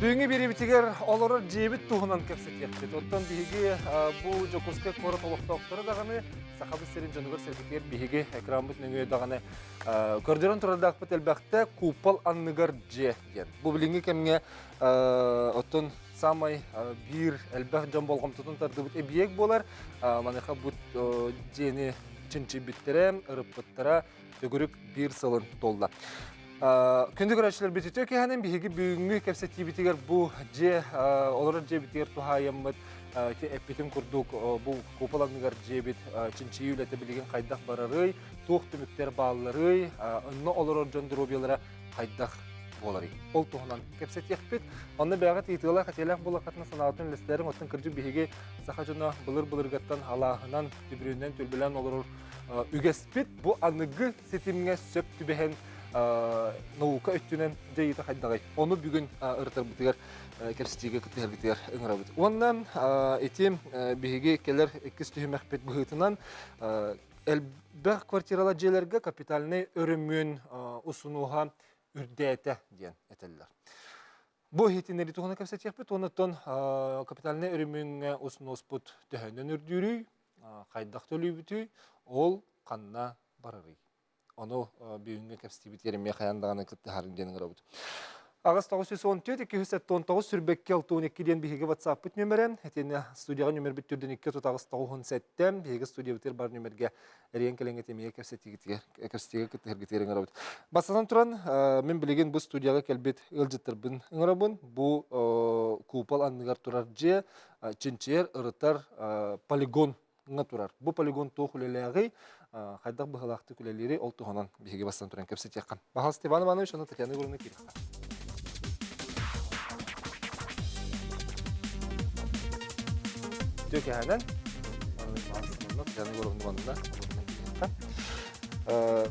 Бүгінгі бері бітігер олары жебіт туғынан кәпсет ектет. Оттан бігі бұл жокускай қоры толықтауқтары дағаны сақабы серін жонығыр серкетер бігі экран бұт нөңе дағаны көрдерін тұрардақ бұт әлбәқті купал анныгар же ген. Бұл білінгі кәмге оттан самай бір әлбәқ жан болғам тұтын тарды бұт әбиек болар. Маныға бұт жені чынчы біттері, ұрып бұттара төгірік бір сылын толда. Күнді көрәшілер бітіті өкеғанын бігі бүгінгі кәпсетті бітігер бұл же олары же бітігер тұхайымбыд әппетін күрдік бұл көпалаңығар же біт чынчы үйләті білеген қайдақ барарый, тоқ түміктер бағыларый, ұнны олары жондыр обиялара қайдақ болары. Ол тұғынан кәпсет екпет. Онны бәғат етіғала қателәқ бұл ақатына санағатын лестерін оттың кірді бігі сақа жона бұлыр-бұлырғаттан алағынан түбірінен төлбілен олар үгеспет. Бұл анығы сетімге сөп түбәген наука өттінен жайыта қайдағай. Оны бүгін ұртар бұтығар кәпсетеге күттігер бітігер ұңыра бұты. Оннан етем бігі келер екіз түйім әқпет бұғытынан әлбәқ квартирала жайларға капиталыны өрімін ұсынуға үрдәйті дейін әтелілер. Бұл хетінері тұғына кәпсет екпет, онытын капиталыны өрімін ұсынуыз бұт төхінен үрдірі, қайдақ төлі бүті, ол қанна барыры. Оны бүгінгі кәпсетті бітеріме қаяндағаны күтті харың денің ұрабыд. Ағыз 914-219 сүрбекке 612-ден бігі WhatsApp бұт нөмірі. Әтені студияға нөмір бүттірден 2-9-97-ден бігі студия бітер бар нөмірге әрен кәліңгі темеге кәпсеттіге күтті әргетерің ұрабыд. Басадан тұран, мен білеген бұл студияға кәлбет ұлжыттыр бұн ұңырабын. Бұл купал анныгар тұрар же, чынчер, ұрытар, полигон тұрар. Бұл полигон тоқ үлеләғи, қайдақ бұғылақты күлелері ол тұғынан бейге бастан тұран көпсет еққан. Бағал Степан Иванович, оны Татьяна Егоровна келіққа. Төке әнен, Татьяна Егоровна бандына келіққа.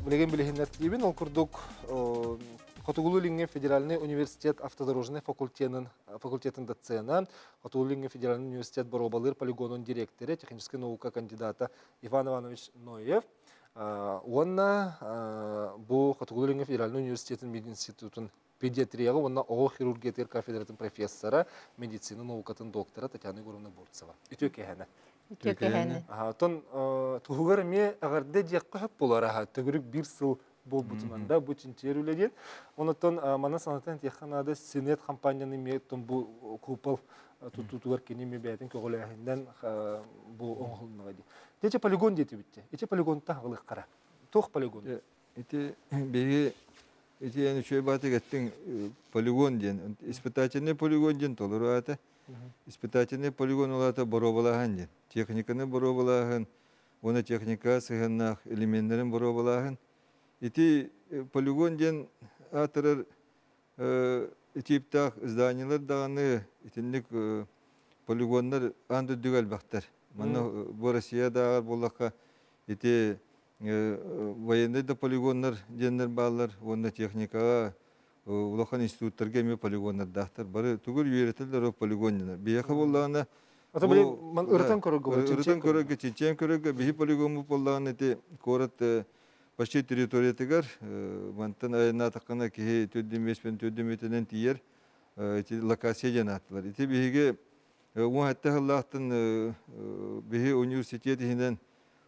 Білеген дейбін, ол күрдік Хотугулу-Линге федеральный университет автодорожный факультетын доцена, Хотугулу-Линге федеральный университет Боробалыр полигонын директоры, техническая наука кандидата Иван Иванович Ноев. Онна бұл Хотугулу-Линге федеральный университетын мединститутын педиатрияғы, онна оғы хирургиятер кафедратын профессора, медицина наукатын доктора Татьяна Егоровна Бурцева. Үтөк әхәні. Үтөк әхәні. Тон тұғығыр ме ағарды деққа хөп болар аға, түгірік бір сыл бұл бұтынанда, бұл чинчер үледен. Онытын мана санатын текханада Сенет компанияны мектің бұл купал тұтуғар кенеме бәйтін көғілі әхінден бұл оңғылынаға де. Дече полигон деті бітті. Ече полигонта ғылық қара. Тоқ полигон. Эти беги эти я ничего баты гаттин полигон ден. Испытательный полигон ден толурата. Испытательный полигон олата боробалаган ден. Техниканы боробалаган, оны техника сыгыннах элементлерин боробалаган. Эти полигон ден атырыр типтах зданиялар даганы итинник полигоннар анды дүгел бактар. Мана бу Россиядагы булакка эти военный да полигоннар деннер баллар, онда техникага улахан институттарга эме полигоннар дактар. Бары түгел үйрөтөлөр полигоннар. Бияка боллагана Ата біле, мен ұрытан көрігі, чечен көрігі, бейі полигон боллаган эти корот почти территориятыгар, мантан айына таққана кеге 4-5-4 тиер локация жанаттылар. Ити бейге оң әтті ғыллақтың бейге университет ихінен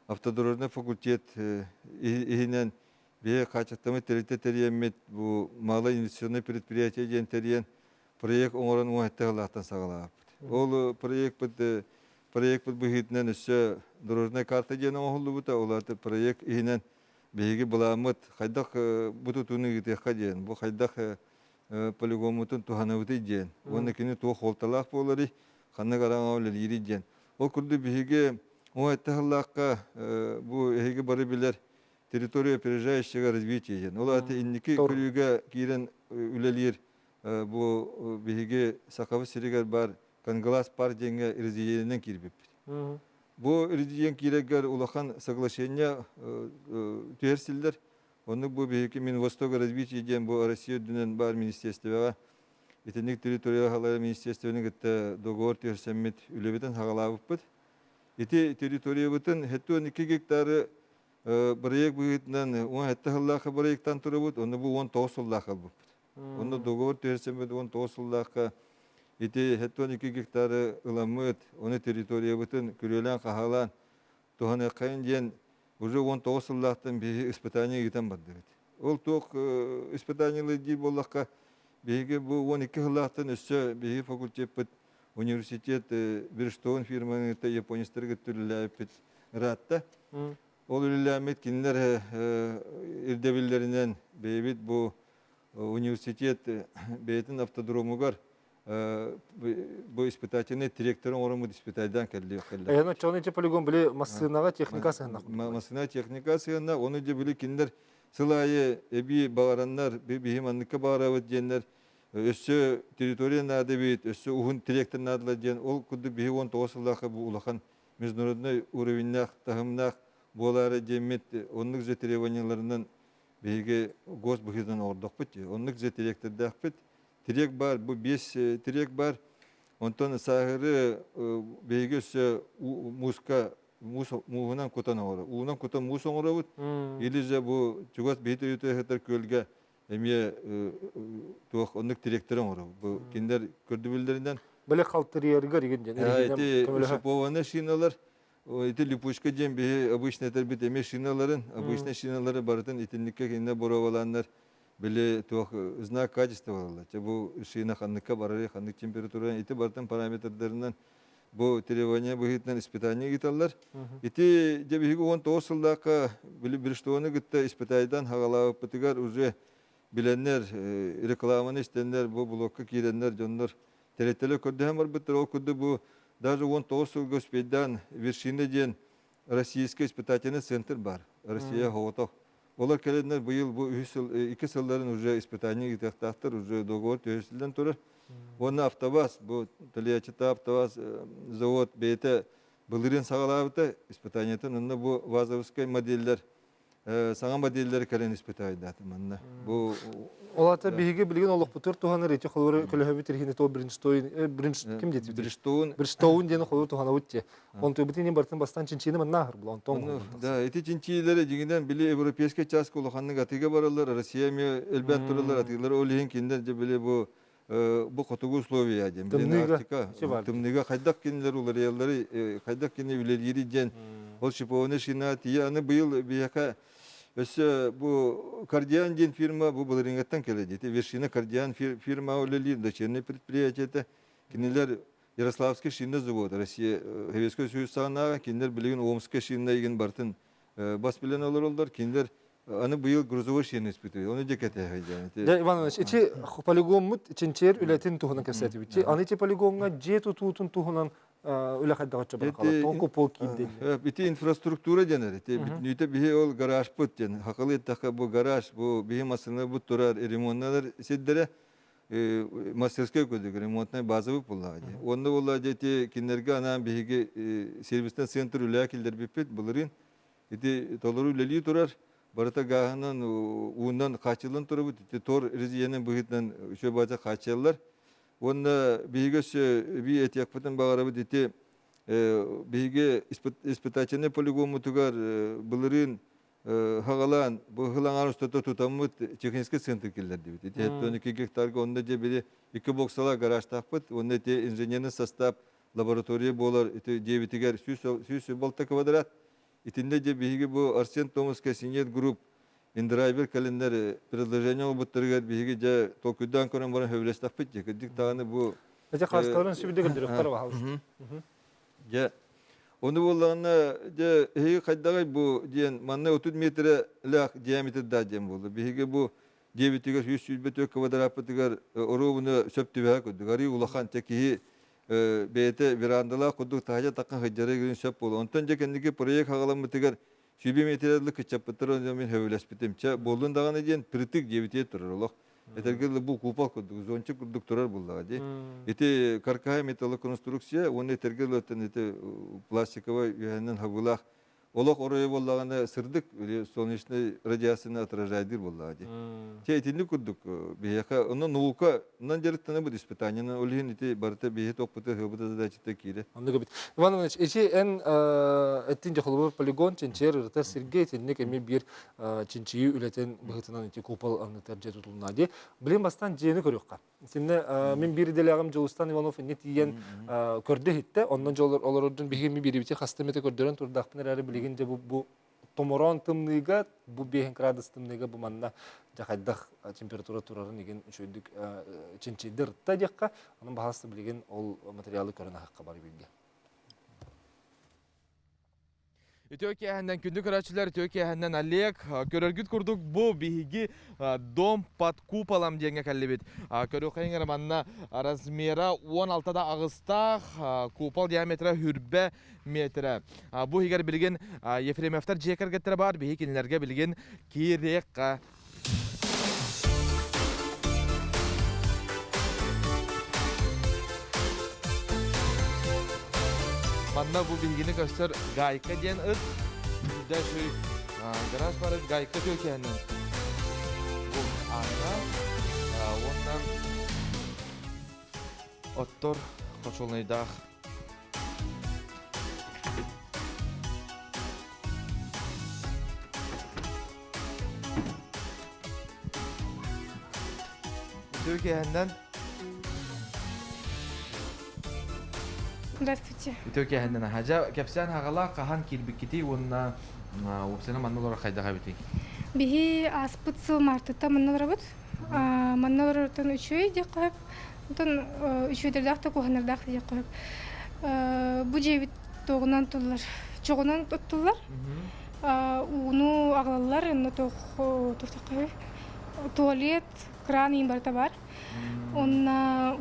автодорожный факультет ихінен бейге қачықтамы территориямет бұл малы инвестиционный предприятие ден терен проект оңырын оң әтті ғыллақтан сағалағып. Ол проект бұд бұхетінен үсі дорожный карта ден оңғылы бұта, олаты проект ихінен беги буламыт хайдах бутутуны гитеха ден. Бу хайдах полигомутун туханавыты ден. Оны кини тух холталах болары ханна гараңа лири ден. Ол курду беги о эттахлакка бу эги бары билер территория опережающего развития ден. Ол аты инники күрүгө кирен үлелер бу беги сакабы сиригер бар Канглас пар денге ирзиенен кирбип. Бу ирдиен кирегер улахан соглашение түйерсилдер. Оны бу бейки Минвостока развития ден бу Россия дүнен бар министерствега итенник территория халар министерственин гетте договор түйерсеммит үлебетен хагалабып бит. Ити территория бутын хетту 2 гектары проект бутынан 10 хеттахлаха проекттан турабыт. Оны бу 19 суллаха бут. Оны договор түйерсеммит 19 суллаха ити хеттон 2 гектары ыламыт, оны территория бытын күрелен қағалан, туғаны қайын ден уже 19 сыллақтан бейі испытание етен барды. Ол тоқ испытаниялы дей болаққа бейге бұл 12 сыллақтан өссі бейі факультет бұд университет Бирштоун фирманың японистарға түрлі әппет ратта. Ол үліләмет кенілер ирдебілерінен бейбет бұл университет бейтін автодромугар бұл испытательный директорын орымыд испытайдан кәлді. Аяны чоны че полигон біле массынаға техникасына. Массына техникасына, оны же біле кенілер сылайы әбі бағарандар, бейім анныққа бағаравыд денлер, өссі территория нады бейт, өссі ұғын директор надыла ден, ол күдді бейі 19 сылақы бұл ұлақан международный уровеннақ, тағымнақ, болары демет, онлық же требованияларынан бейге гос бұхиздан ордық бұд. Онлық же директорды ақпыд. Тирек бар, бұл 5 тирек бар. Онтан сағыры бейге өсі муска, муғынан көтан оғыры. Уғынан көтан мус оғыры бұд. Или же бұл жүгас бейті өті әхеттер көлге әме туақ онлық директорын оғыры. Бұл кендер көрді білдерінден. Біле қалтырыярға деген жен. Әйті шыпованы шиналар. Эти липучка дем бе обычно это бит эме шиналарын, обычно шиналары барытын итинникке кине бороваланнар биле тох знак качества алла. Бу шина ханныкка барары, ханнык температура ити бартын параметрларынан бу требования бухитнан испытание гиталлар. Ити дебиги 19 сылдакка биле Бирштоуны гытта испытайдан хагалап бытыгар уже биленнер рекламаны истеннер бу блокка киреннер жоннор теретеле көрдөм бар битер ол күдү бу даже 19 сыл госпедан вершина ден российский испытательный центр бар. Россия Ховотов. Олар келеднер быйыл бу 2 сылларын уже испытание гитактар уже договор төсүлдөн турар. Оны автобас, бу Тольятти автобас завод бейте былырын сагалабыта испытаниятын онна бу вазовский модельдер саңа модельдер келен испытайдат манна. Бу Олата биһиге билген олық бұтыр туғаны реті қолыр көлігі терхіне то бірінші кім деті? Бирштоун дені қолыр туғаны өтте. Он той бітінен бартын бастан чинчиені манна ғыр бұл. Да, эти чинчиелері дегенден біле европейский час қолықанның атыға баралар, Россия ме әлбәт тұралар атығылар олейін кендер же біле бұл қотығы условия ден. Тымныға қайдақ кенелер олар, елдері қайдақ кенелер үлелері ден. Ол шипованы шина тия, аны бұйыл бияқа өсі бұл кардиан ден фирма бұл бұлырыңаттан келеді. Вершина кардиан фирма олелер, дочерный предприятие. Кенелер Ярославский шинна завод, Россия Советский Союз сағынаға, кенелер білеген Омская шинна еген бартын бас білен олар олдар, кенелер аны бұйыл грузовой шинна испытывает. Оны декеті қайданы. Да, Иван Иванович, эти полигон мұт, ченчер үләтін туғынан кәсәті бітті. Аны эти полигонға жет ұтуытын туғынан үлі қайдағатша бар қалады. Он көпол кейімден. Бітті инфраструктура денер. Нүйті бігі ол гараж бұд ден. Хақылы еттақы бұл гараж, бұл бігі масыны бұд тұрар, ремонтнадыр седдері мастерской көдігі, ремонтнай базы бұд бұллағы. Онды бұллағы деті кенерге анан бігі сервистен центр үлі әкелдер біппет бұлырын. Толыру үлелі тұрар. Барыта гағынан уындан қачылын тұры бұд. Тор резиенен бұғытнан үші база қачылылар. Онда бейгесі бей әтек бұтын бағары бұд еті бейге испытательный полигон мұтығар бұлырын хағалан бұғылан арыстата тұтамыд технический центр келдер дейбіт. Еті 12 гектарға онда же бері 2 боксала гараж тақпыд. Онда еті инженерный состав лаборатория болар. Еті дебетігер сүйсі болта квадрат. Етінде же бейге бұл Арсен Томовский синет групп Индрайбер календар предложение олбуттыргар биһиги жа токудан көрөн баран хөвлестак бит же кидик таганы бу Эти хаскаларын сүбүдө гөлдөрөктөр бар. Я оны болланы же хеги кайдагай бу ден манна 30 метр лак диаметр да дем болду. Биһиги бу 9-ге 100 квадрат пытыгар оробуну сөптүбө көдүгари улахан теки бете верандала кудук тажа такан хыжары гүн сөп болду. Онтон же кендиги проект хагаламытыгар Sübü metrellik kıçapıtır men hövlespitimçe bolun dağını diyen pritik jebite turarlıq. Etergel bu kupal kurduk, zonçuk kurduk turar bullağı di. Eti karkaya metallı konstruksiya, onu etergel öten eti plastikovay yühenden hagulaq олох орой боллагана сырдык солнечный радиацияны отражайдыр боллаги. Тейтинли курдук бияка оны наука нан жарыттана бу испытаниянын олин ити барыта бие топпута хыбыта задачыта кире. Аны габит. Иван Иванович, эчи эн эттин жохолбор полигон ченчер ырта Сергей тенник эми бир ченчии үлетен быгытынан эти купол аны терже тутулуна ди. Билем бастан жени көрөкка. Синне мен бир делегам Жолустан Иванов не тиен көрдө хитте, ондан жолор олордун бигеми бири бити хастамете көрдөрөн турдакпын әрі билеген же бу томорон тымныга, бу бехен градус тымныга бу манна жакайдах температура турарын еген үчөйдүк ченчидер та жакка, анын баасы билеген ол материалы көрөнө хакка бар билге. Türkiye henden kündük araçlar Türkiye henden Олег körörgüt kurduk bu bihigi dom pat kupalam diyenge kallibit. Körökayın aramanna razmera 16'da ağısta kupal diametre hürbe metre. Bu higer bilgin Yefrem Eftar jeker getir bar bihikinlerge bilgin kirek. Manna bu bilgini göster gayka diyen ırt. Da şu garaj var gayka Türkiye'nin. Bu ana ondan ottor koşulnaydak. Türkiye'den Здравствуйте. Türkiye hendene haja kepsen hagala kahan kirbikiti wonna wopsena mannolora kaydaga biti. Биги аспыт сыл мартыта манналар бут. Манналардан үчөй деп коюп, онтон үчөйдөрдак та куханардак деп коюп. Бу жебит тогунан туллар, чогунан тоттулар. Уну аглалар, эне токтакай. Туалет, кран им барта бар. Он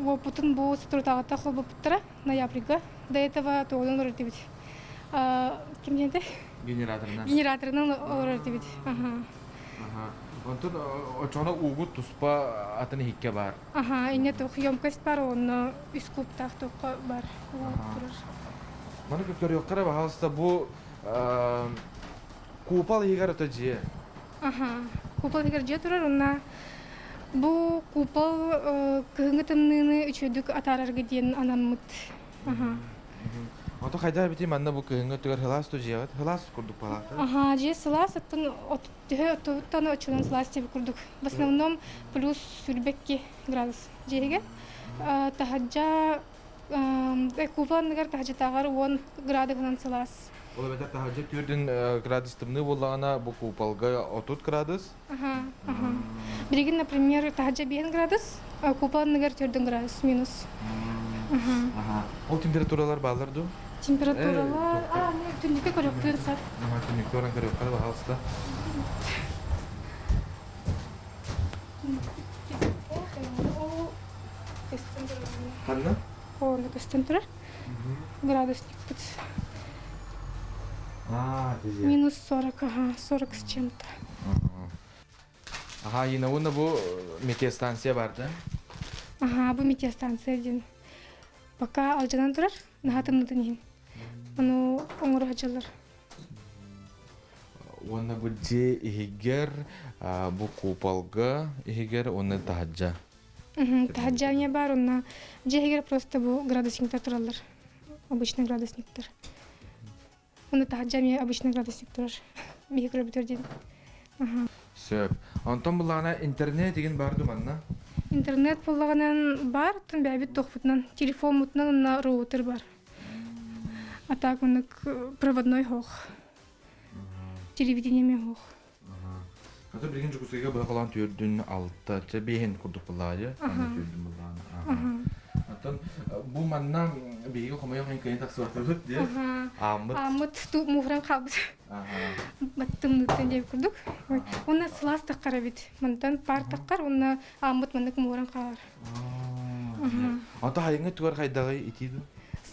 опытын бу струтагата холбоптара ноябрьга. До этого тогунан ротибит. Ким деді? Генераторна. Генераторның ротибит. Онтон очона угут туспа атыны хикке бар. Ине тох емкость бар, оны үс кубтах тох бар. Маны көрөккара бахалста бу купал хигар өтөжие. Купал хигар же турар, онна бу купал кыгыңы тымныны үчөдүк атарарга дейін ананмыт. Ото кайда бити манна бу кыгыңы өтөгөр хылас төжие, хылас курдук палата. Же сылас, аттын оттан очунан сылас тебе курдук. В основном плюс сүрбекки градус жеге. Тахаджа купалныгар тахаджа тагар 10 градусынан сылас. Ола бетер тахаджа түрдүн градус тымны боллагана бу купалга 30 градус. Биригин, например, тахаджа 5 градус, купалныгар 4 градус минус. Ол температуралар балырды? Температуралар... Түндікке көрек түн сар. Түндікке оран көрек қара бағалысыда. Қанна? Оны көстен тұрар. Градусник бұд. Минус 40, 40 с чем-то. Ена оны бұл метеостанция барды? Бұл метеостанция ден. Пока алжанан тұрар, нағатымныдың ең. Оны оңыры хачалар. Оны бұл же ихигер, бұл купалға ихигер, оны тахаджа. Тахаджа не бар, оны же ихигер просто бұл градусниктер тұралар. Обычный градусниктер. Оны тахаджа не обычный градусник тұрар. Бейгір бітер дейін. Сөп. Антон бұлағына интернет деген барды манна? Интернет болғанан бар, тын бәбет тоқпытынан. Телефон мұтынан роутер бар. А так он проводной хох. Телевидение ме хох. Хата билген жукусыга бula калан төрдүн алты же бейин курдук буллады. Төрдүн булланы. Атын бу манна биги комоё кен кен таксы батырыт де. Амыт ту мухран калбыт. Баттым нуттан деп курдук. Онна слас таккара бит. Мындан пар таккар, онна амыт мындык мухран калар. Ата хайыңы тугар кайдагы итиду.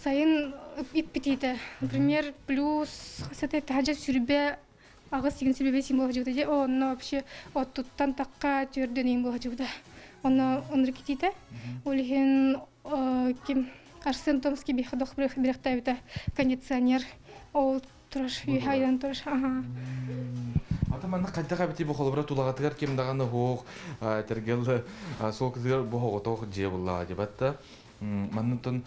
Сайын ит битейді. Например, плюс сәтәй тәжә сүрбе ағыз деген сүрбе сим болға жауды. Оны вообще оттуттан таққа түрден ең болға жауды. Оны оныр кетейді. Олеген кем Арсен Томский бейхадоқ біректай біті кондиционер. Ол турар, үй хайдан турар. Аха. Ата манна кайда бити бу холбра тулагатыгар кем даганы хук тергел сол кызгар бу хоготох же булла дебатта. Маннын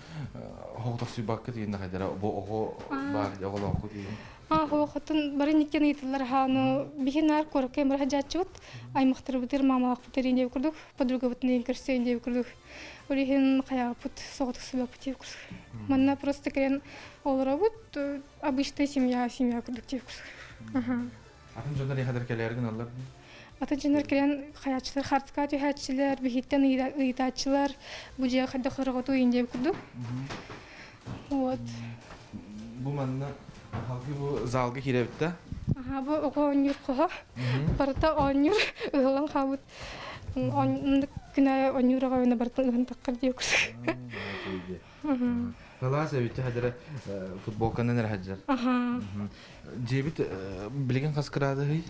хоготох сүйбакка дегенде кайдара бу ого бар оголон ку деген. Хатын барын икен итилер хану бихинар корке мар хаҗатчут аймактыр битер мамалак битер инде күрдүк подруга битен көрсө инде күрдүк улихин кая пут соготук субак битер күрдүк манна просто керен олора бут обычная семья күрдүк деп күрдүк. Аха. Атын жондар хадыр келерген алар. Ата жинер керен хаячылар хартка төһәчиләр бихиттен ыйтачылар бу же хадда хорготу инде күрдүк. Вот. Бу манна халкы бу залга киребитте. Аха, бу огонюр кого. Барта онюр ылан хабыт. Он күнә онюрга гына бартын таккар дип күрсәк. Аха. Халас эбитте хадыр футболканы нер хаҗар. Аха. Жебит билген каскырады хый.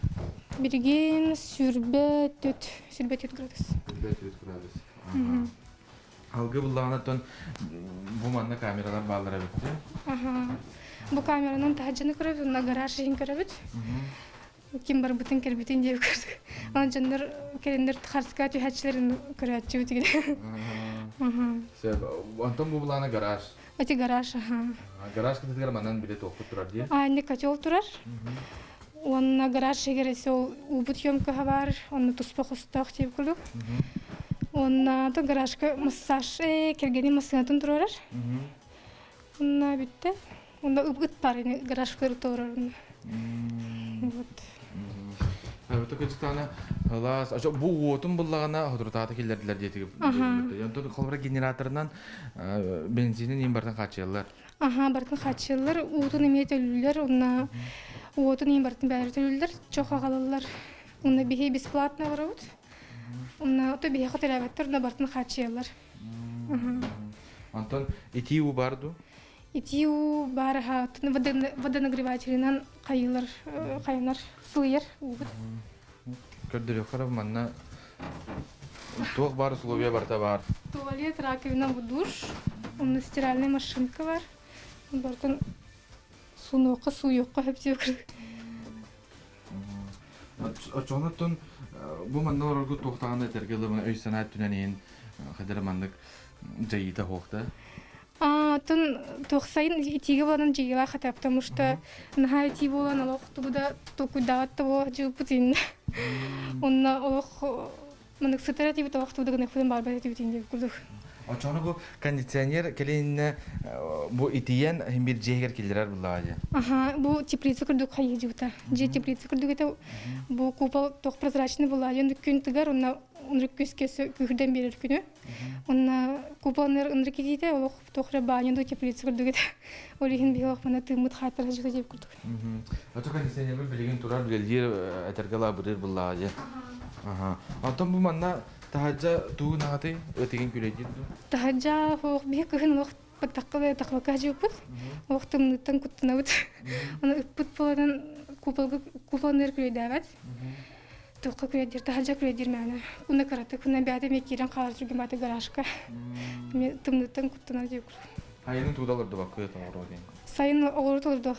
Бирген сүрбөт градус. Алгы буллаганаттан бу манна камералар балдыра битти. Аха. Бу камеранын тахажыны көрөбүз, на гаражын көрөбүз. Ким бар бутын кербитин деп көрдүк. Аны жандар керендер харска төһәчләрен көрәтчү диген. Аха. Себеп антон бу булана гараж. Эти гараж, аха. Гараж кытыгар манан билет окуп турар ди. Анне котел турар. Он на гараж егересе ол убут ёмка бар, он туспа хостак деп көрдүк. Он на то гаражка массаж кергени массажын турар. Он битте. Он ыт бар гараж көрүп турар. Вот. Вот кычтана халас. Ача бу отун буллагана ходуртаты келдилер диетип. Янтон холбара генераторунан бензинин эң бартан качылар. Аха, бартын качылар, утун эмет өлүлөр, онна отун эң бартын бәрі өлүлөр, чока калалар. Онна бихи бесплатно барабыт. Онна ото бихи хотелабаттар, онна бартын качылар. Антон итиу барду. Итиу барха, водонагревателинан кайылар, кайнар, сылыйар. Көрдүрү карап манна туак бар условия барта бар. Туалет, раковина, душ, онна стиральная машинка бар. Бартын сунуққа, суюққа хепсе көрдік. Очонаттон бу манна оргу токтаганда тергеле өй санаат түнөнен кадыр мандык жайыта хокта. Тон тоқсайын итиге болан жиыла хата, потому что наха ити болан олоқты бұда токудаватты бол жылпытын. Онна олоқ мандык сытаративі тоқты бұда гынықпыдан барбаративітін деп көрдік. Очону бу кондиционер келинне бу итиен бир жегер келдирер буллагы. Аха, бу теплица көрдік қайы жута. Же теплица көрдік это бу купол тоқ прозрачный буллагы. Енді күн тыгар, онна унрык көскесі күрден берер күні. Онна куполнер унрык етейді, олық тоқыры банянды теплица көрдік это. Олихин бейоқ мана тымыт хатыр жығы деп көрдік. Ото кондиционер билген турар билдир этергала бурер буллагы. Аха. Антон бу манна тахажа туунагаты өтеген күлөйдү. Тахажа хоқ бек күн оқ бактаққылы тақвақа жөппіт. Оқ тымныттан күттінауыт. Оны үппіт боладан куполнер күлейді әвәт. Тоққа күлейдер, тахажа күлейдер мәні. Күні қараты, күні бәді мекерен қалар жүрген бәді гаражқа. Тымныттан күттінау деп күр. Айының туудалырды бақ көйет оғыру дейін. Сайын оғырды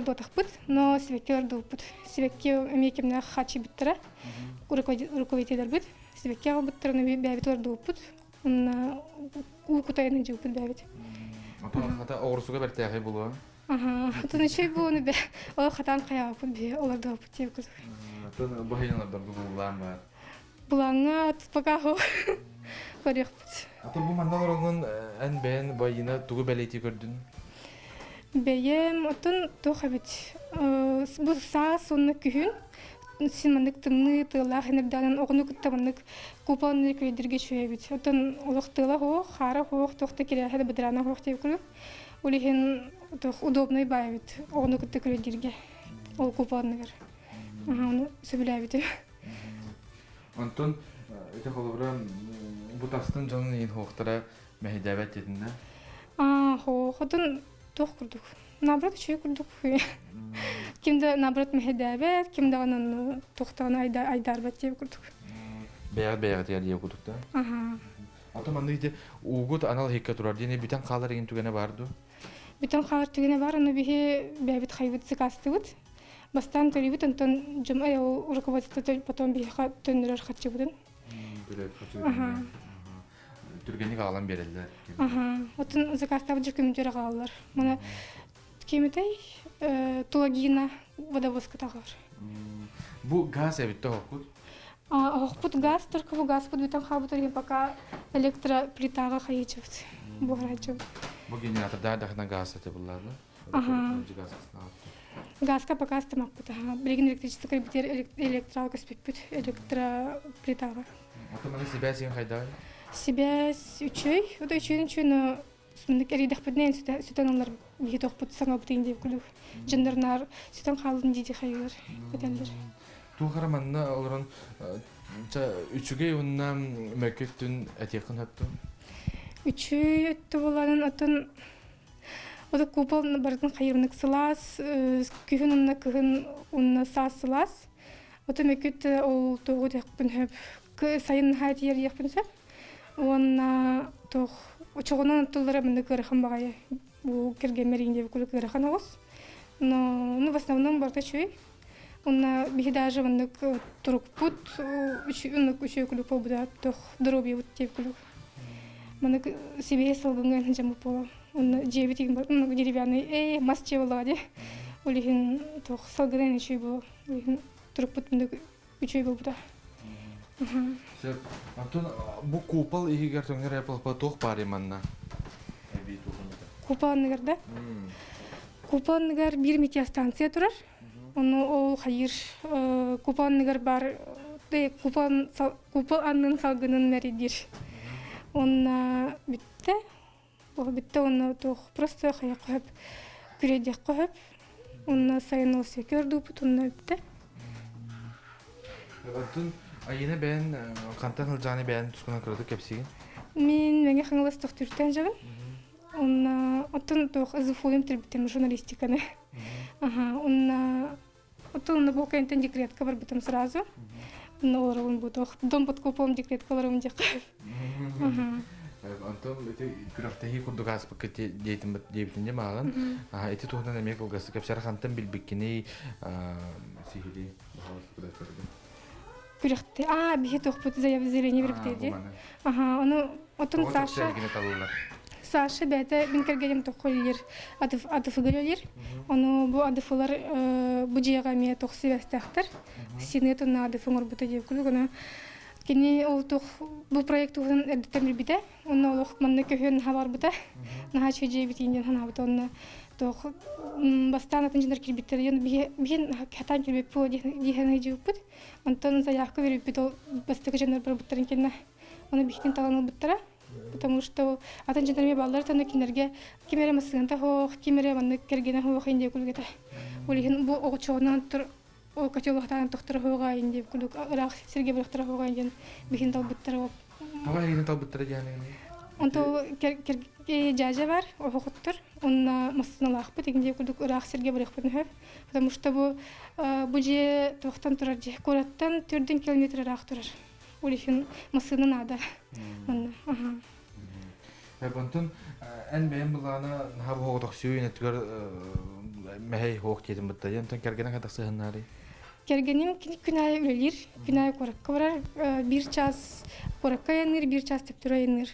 отақпыт, но себекке орды ұппыт. Себекке мекеміне хачи біттіра, руководителер біт. Себекке ағы біттіріні бәбіт орды ұппыт. Онна ұқытайының жауыппыт бәбіт. Антон қата оғырсуға бәрті ағай болуға? Аха, отын үшей бұны бә, олар қатан қая ұппыт бе, оларды ұппыт деп күзі. Антон бұхайналардан бұлылан бар. Бұлаңа тұтпаға ғо, көрек бұт. Антон бұл мандал орыңын ән бәйін байына тұғы бәлейті көрдің? Бәйім, отын тоқа бет. Бұл саға сонны күйін. Сен мандык тымны тыла хенерданын оғыны күттамандык купалны көйдерге шөе бит. Отын олық тыла хоқ, хара хоқ, тоқты келе әді бідірана хоқ деп күліп. Олихен удобный бай бит, оғыны күтті көйдерге. Ол купалны көр. Оны сөбілі бит. Антон, өте қолыбыра бұтастың жанын ең хоқтара мәхедәбәт едіңді? Хоқ, отын тоқ күрдік. Наоборот, шөе күрдік. Кимде наоборот мәхедәбәт, кимде ғанын тоқтағын айдарбәт деп күрдік. Бәйғат яр деп күрдік та? Аха. Антон, маңды кейте ұғыт анал хекке тұрар дейіне бүтін қалар еген түгені барды? Бүтін қалар түгіне бар, оны бихе бәбіт хайбыт зыкастыбыт. Бастан төлебіт, онтон жымай ол руководство потом бихе төнірер қатшы бұдын. Түргенік алан берелдер. Отын зыкастабыт жүркемдері қалалар. Мұны кемітей тулагина водовозка тағылар. Бұл газ әбітті оқыд? Оқпыт газ, только бұл газ бұд бүтін қалбыт өрген пока электроплитаға қайычывыд. Бұғырачывыд. Бұл генераторда дақына газ әті бұллады? Газка пока астамақ бұд. Білеген электрический карбитер электралға спеппіт электроплитаға. Отыманы себя сен қайдағы? Себя үчөй, ода үчөйін мындык эридах биднен сүтен алар бихи тохпут саңа бутин деп күлүк. Жандарнар сүтен халын диди хайылар бетелдер. Ту хараманна олорон үчүгей унна мөкөттүн этекин хөттү. Үчөй өттү боланын атын ода купол бардын хайырынык сылас, күхүн унна күхүн унна сасылас. Ода мөкөт ол тогу декпин хөп сайын хайтер якпин сөп. Онна тох Очоғынан тұлдары мінді көріқан бағай бұл керген мәрейінде бүкілі көріқан оғыз. Но в основном барда чөй. Онна бихи даже вандык тұрук бұд, үшөй күлік бол бұда тұқ дұробе бұд деп күлік. Мандык себе салғынған жамы бол. Онна жебі теген бар, онна деревяный, мас че болға де. Олихин тұқ салғынан үшөй бол. Олихин тұрук бұд міндік үшөй бол бұда. Бұл купол егер төңгер әпіліпі тоқ бар еманна? Купол анығырда? Купол анығыр бір метеостанция тұрар. Оны ол қайыр купол анығыр бар, купол анның салғынын мәредер. Оны бітті. Ол бітті, оны тоқ просто қаяқ қойып, күредек қойып. Оны сайын олсы көрді бұт, оны бітті. Айына бән, қантан ұлжаны бән тұсқынан көрді кәпсеген? Мен мәңе қаңылас тоқтырттан жағын. Оны отын тоқ ызыфуым тілбіттем журналистиканы. Оны бұл кәйінтен декретка бар бітім сразу. Оны оларауын бұл тоқ дом под куполым декретка оларауын дек. Антон, күрақтағы күрді ғас бұқы дейбітінде мағын. Әті тұғынан әмек олғасы кәпсәрі қантан білбіккені сихили бағаласы құдай көрді. Күректе, бихи тоқпыт заявление бербетеди. Оны отын Саша бәті мен кергенем тоққолер адыфы көлелер. Оны бұл адыфылар бұл жеға ме тоқсы бәстәқтір. Сені тұнна адыфың орбыты деп күлік. Оны кені ол тоқ бұл проект ұғын әрдеттен білбеті. Оны ол оқыманны көйін хабар бұта. Наға чөй бітейінден хана бұта. Оны тоқ бастан атын жындар келбеттер. Бейін хатан келбеп бұл дейін ғайжы бұт. Онтан заявка беріп біт ол бастығы жындар бір бұттарын келіне. Оны бейіктен таланыл бұттара. Потому что атын жындарме балдар таны кенерге кемере масығында хоқ, кемере манны кергені хоқ енді күлгеті. Олеген бұл оғычоғынан тұр, ол көтелуқтан тұқтыры хоға енді күлік, ұрақ серге біріқтірі хоға енді бейін тал бұттары оп. Оға егін тал бұттары жәні? Онта керге жажа бар, оғық тұр, онына масығына лақ бұт, егінде күлік ұрақ серге біріқ бұтын хөп. Потому что бұл же тоқтан тұрар же, көраттан 4 километр ұрақ тұрар. Олеген масығының ада. Антон, ән бәйін бұлағына нағабы хоғытық сүйін әттігер мәхей хоқ кетім бұтта. Антон, кәргені қадақ сығыннары? Кергенім күнайы өлелер, күнайы қораққа барар. 1 час қораққа яныр, 1 час тәптіра яныр.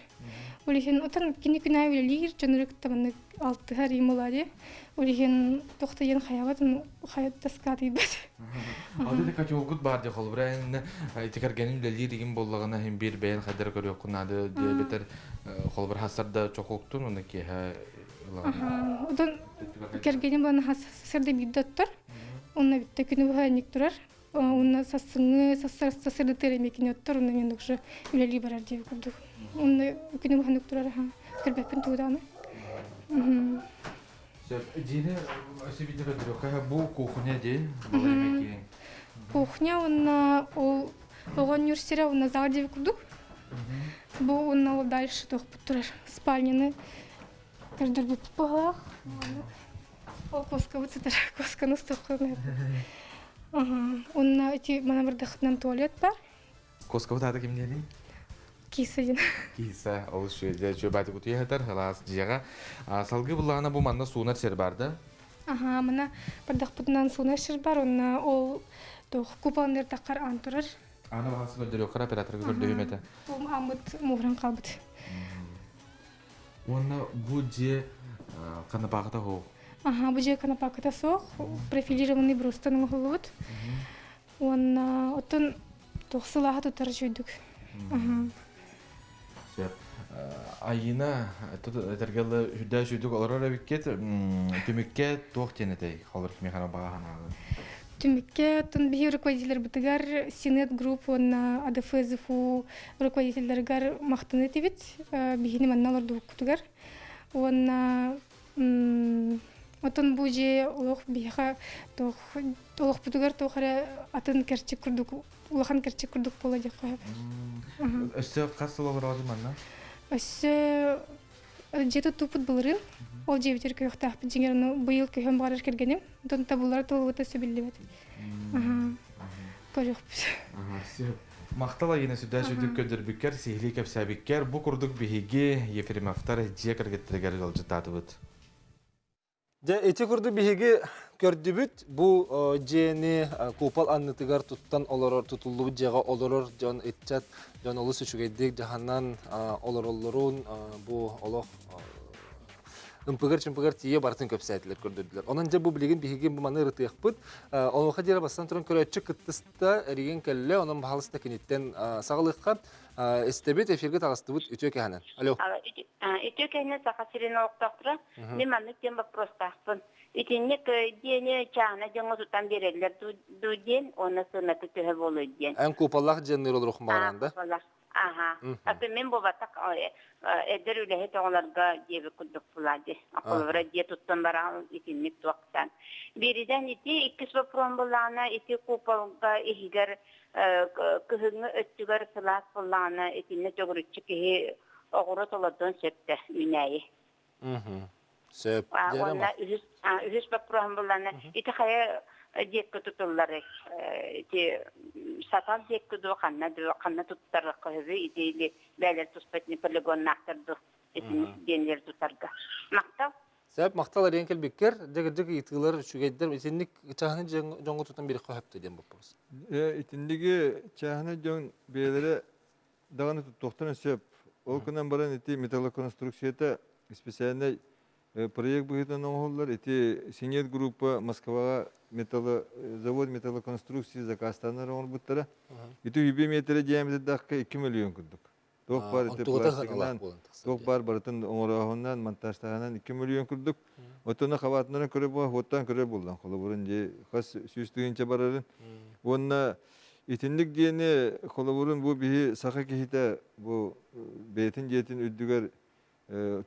Олеген отан күнайы өлелер, жоныры күттаманы 6 ғар емолады. Олеген тоқты ен қаябатын қайат таскаты бәді. Алды качы олгут бар де қол бірәйін текергенім өлелер деген болағына hem bir бәйін қайдар көрі құнады бетер қол бір хасарда чоқ оқтын, оны кейі Одан кергенім бұланы хасарда бейді оттыр. Онна бітті күні бұхайник тұрар. Онна сасыңы, сасырды тәремекіне оттыр. Онна мен ұқшы өлелер барар деп көрдік. Онна күні бұхайник тұрар. Кірбәппен туғданы. Дені өсебейді көдірі қайға бұл кухня де? Кухня, оған университері, онна зал деп көрдік. Бұл онна ол дальше тоқпыт тұрар. Спальняны кәрдір бұт бұғалақ. Ол коска бұтсытыр, косканы ұстыққылын әп. Онна өте мана бір дақытынан туалет бар. Коска бұтады кемдері? Кисадин. Киса олус шөйде чөбәті күтуе хәтер, халас жияға. Салғы бұлағына бұл манна суынар сер барды. Ага, мына бардақпытынан суына шыр бар, онна ол купалнер таққар антурар. Аны бағасы көлдері оқыр операторға көлдері меті. Ол амыт муғран қалбыт. Оны бұл же қаны бағыта хоқ. Ага, бұл же канапаката соқ, профилированный брустаның ғылуыт. Онна отын тоқсылаға тұтар жүйдік. Айына әтергелі жүдә жүйдік олар әбіккет түмікке тоқ тенетей қалыр кемехана бағағана. Түмікке отын бейі руководителер бұтығар Синет групп, онна АДФ-ЗФУ руководителергар мақтыны тевет, бейіні манналар дуық күтігар. Онна отын бұл же олық бейіға олық бұтығар тоқары атын кәрчек күрдік, улахан кәрчек күрдік бола деп қойып. Өсі қасы олар оғады манна? Өсі жеті тупыт бұлырын, ол жебетер көйіқтақпын жеңеріні бұйыл көйін бағарар кергенім, дон табылар толығыта сөбілі бәді. Көріқпіз. Мақтала ені сүдә жүдік көдір бүккер, сейлі кәпсә бүккер, бұ күрдік бігеге Ефремовтар жия кіргеттіргер жылжытаты бұд. Эти курды биһиги көрдүбүт бу жени купал аннытыгар туттан олорор тутулуу жага олорор жон итчат жон олус үчүгейдик жаһаннан олороллорун бу олох ымпыгар тие бартын көпсәтилер көрдүрлөр. Онан же бу билеген биһиги бу маны рытыякпыт. Олоха жера бастан туран көрөччү кыттыста эриген келле онан баһалыста киниттен сагалыкка эстебет эфирге тагыстыбыт үтө кеханан. Алло. Үтө кеханан сакасирин октоктура. Мен маны тем вопрос тахпын. Итинник дене чана жаңы тутан берелер ду ден оны сынаты төһө болой ден. Эн купаллах женнер олор хумаранда. Ага. Аты мен бобатак эдер үлеһе тоңларга дебе кудук булади. Акылвара дие туттан бара итинник туактан. Бериден ити иккис вопром булана ити купалга ихигер кыһыңы өттүгөр сылаас булана итинне жогуруччу киһи огуро толодон септе үнәйи. Сөп. Онна үһүс вопром булана ити хая декке тутуллары ити сатан декке ду канна туттарга кыһы ити бәлер туспетни полигон нактырды итин денлер тутарга. Мактал Сөп макталар енкел беккер, жыгы итылар үчүгейдер, итинник чаханы жоңго тутан бери кыһапты ден боппуз. Итиндиги чаханы жоң бээлери даганы туттуктан сөп. Ол күнөн баран ити металлоконструкцияда специальный проект быһытан оңоллар ити Синет группа Москвага завод металлоконструкции заказтанар оңолбуттара. Ити 100 метр диаметрдагы 2 миллион күрдүк. Тох бар ити пластигынан, тох бар бартын оңорогунан монтажтагынан 2 миллион күрдүк. Отона хаватынан көрө оттан көрө булдан. Коло бурун же хас сүстүгүнчө барарын. Онна итинник диэни коло бурун бу бии саха кихите бу бетин жетин үддүгөр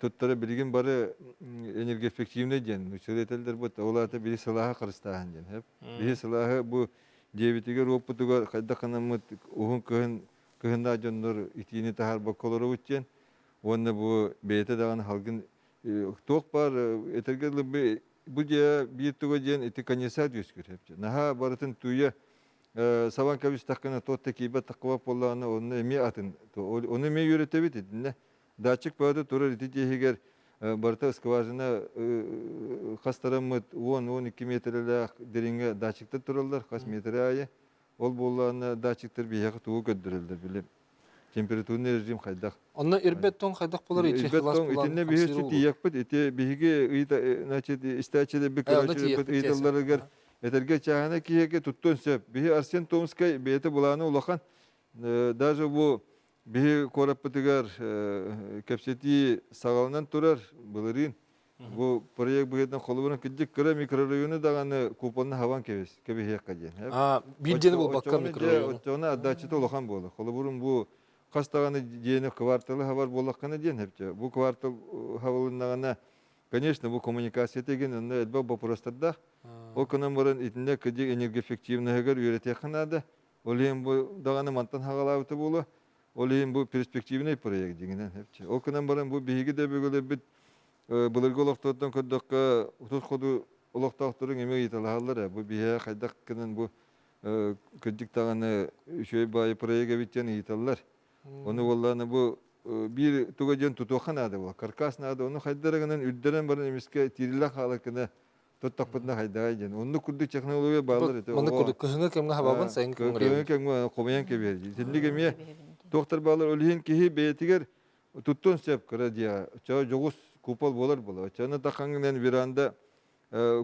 туттары билген бары энергоэффективный ден. Учретелдер бут олата бiri сылаха кырыстаган ден. Бiri сылаха бу жебитиге ропутугар кайда канамыт ухун кыһында жоннор итини тахар баколору үтчен. Онна бу бете даган халгын ток бар этергеле бу же биттуга ден ити конесат үскүр. Наха барытын туя саван кабис таккана тотта кийба таква полланы оны эми атын. Оны эми үйрөтөбүт дединне. Датчик бады турар ити жехигер барта скважина хастарамыт 10-12 метрлер деринге датчиктер туралар, хас метр айы. Ол болланы датчиктер бияқы туы көддірілдір біліп. Температурный режим қайдақ. Онна ирбеттон қайдақ болар ити? Ирбеттон итинне бихи süti yakpıt, iti bihiги istachide bir kıraçı италларыгар этерге чағана киеге туттон сөп. Бихи Арсен Томскай бейті бұланы улахан. Даже bu bihi korapıtıgar kepseti sağalından turar бұлырын. Bu proyekt bugünden kolubunun küçük kıra mikrorayonu dağını kuponunu havan kebihiyek kadyen. Bildiğini bu bakka mikrorayonu. Ona addaçıda olakan bolu. Kolubunun bu kas dağını diyeni kvartalı havar bolakkanı diyen hepçe. Bu kvartal havalındağına, конечно, bu kommunikasya tegen, onda elbette bu prostadda. O kanamların itinde küçük energoefektivnehəgər üretiyakınada. Olayın bu dağını mantan hağalavıtı bolu. Olayın bu perspektivney proyekt degenen hepçe. O kanamların bu bihigi de böyle bit Bulurgu olaqtağıdan kördükka utuz kodu olaqtağıtırın emeği italıhallar. Bu bihe kaydakkının bu kördük dağını şöyle bayi paraya gevitken italılar. Onu vallahi bu bir tugacan tutuğan adı var. Karkas adı onu haydarıgının üdderen barın emiske tirilla halıkına tuttakpında haydagaycan. Onu kurdu teknolojiye bağlar ete. Маны күрдүк кыһыңы кемге хабабын сайын Köye kemge komayan keberdi. Şimdi gemiye doktor bağlar ölüyen kihi beytiger tuttun sep kıra diye. Çağı jogus kupal bolar bola. Çağına takangın bir anda